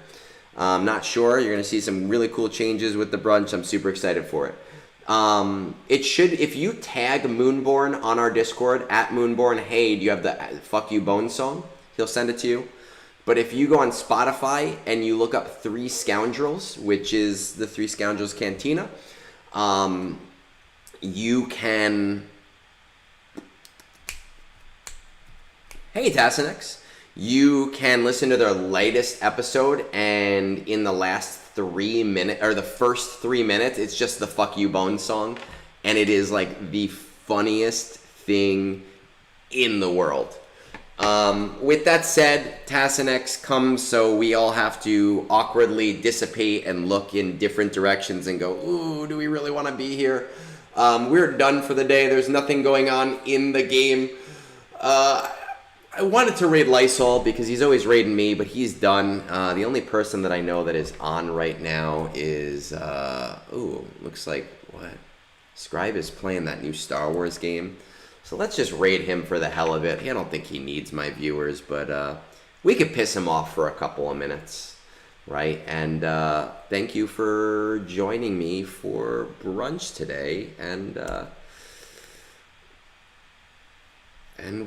I'm not sure. You're going to see some really cool changes with the brunch. I'm super excited for it. It should, if you tag Moonborn on our Discord, at Moonborn, hey, do you have the Fuck You Bones song? He'll send it to you. But if you go on Spotify and you look up Three Scoundrels, which is the Three Scoundrels Cantina, you can... Hey, Tassinix. You can listen to their latest episode, and in the last 3 minutes, or the first 3 minutes, it's just the Fuck You Bones song, and it is like the funniest thing in the world. With that said, Tassinix comes, so we all have to awkwardly dissipate and look in different directions and go, ooh, do we really want to be here? We're done for the day. There's nothing going on in the game. I wanted to raid Lysol because he's always raiding me, but he's done. The only person that I know that is on right now is, looks like, what? Scribe is playing that new Star Wars game. So let's just raid him for the hell of it. I don't think he needs my viewers, but we could piss him off for a couple of minutes, right? And thank you for joining me for brunch today, and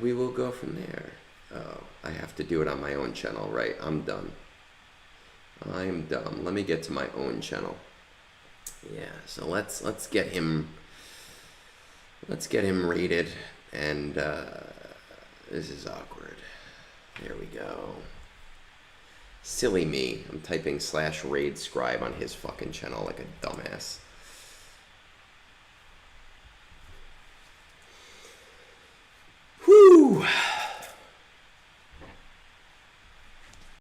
we will go from there. Oh, I have to do it on my own channel, right? I'm done. I am dumb. Let me get to my own channel. Yeah, so let's get him rated, and this is awkward. There we go. Silly me. I'm typing /raid scribe on his fucking channel like a dumbass.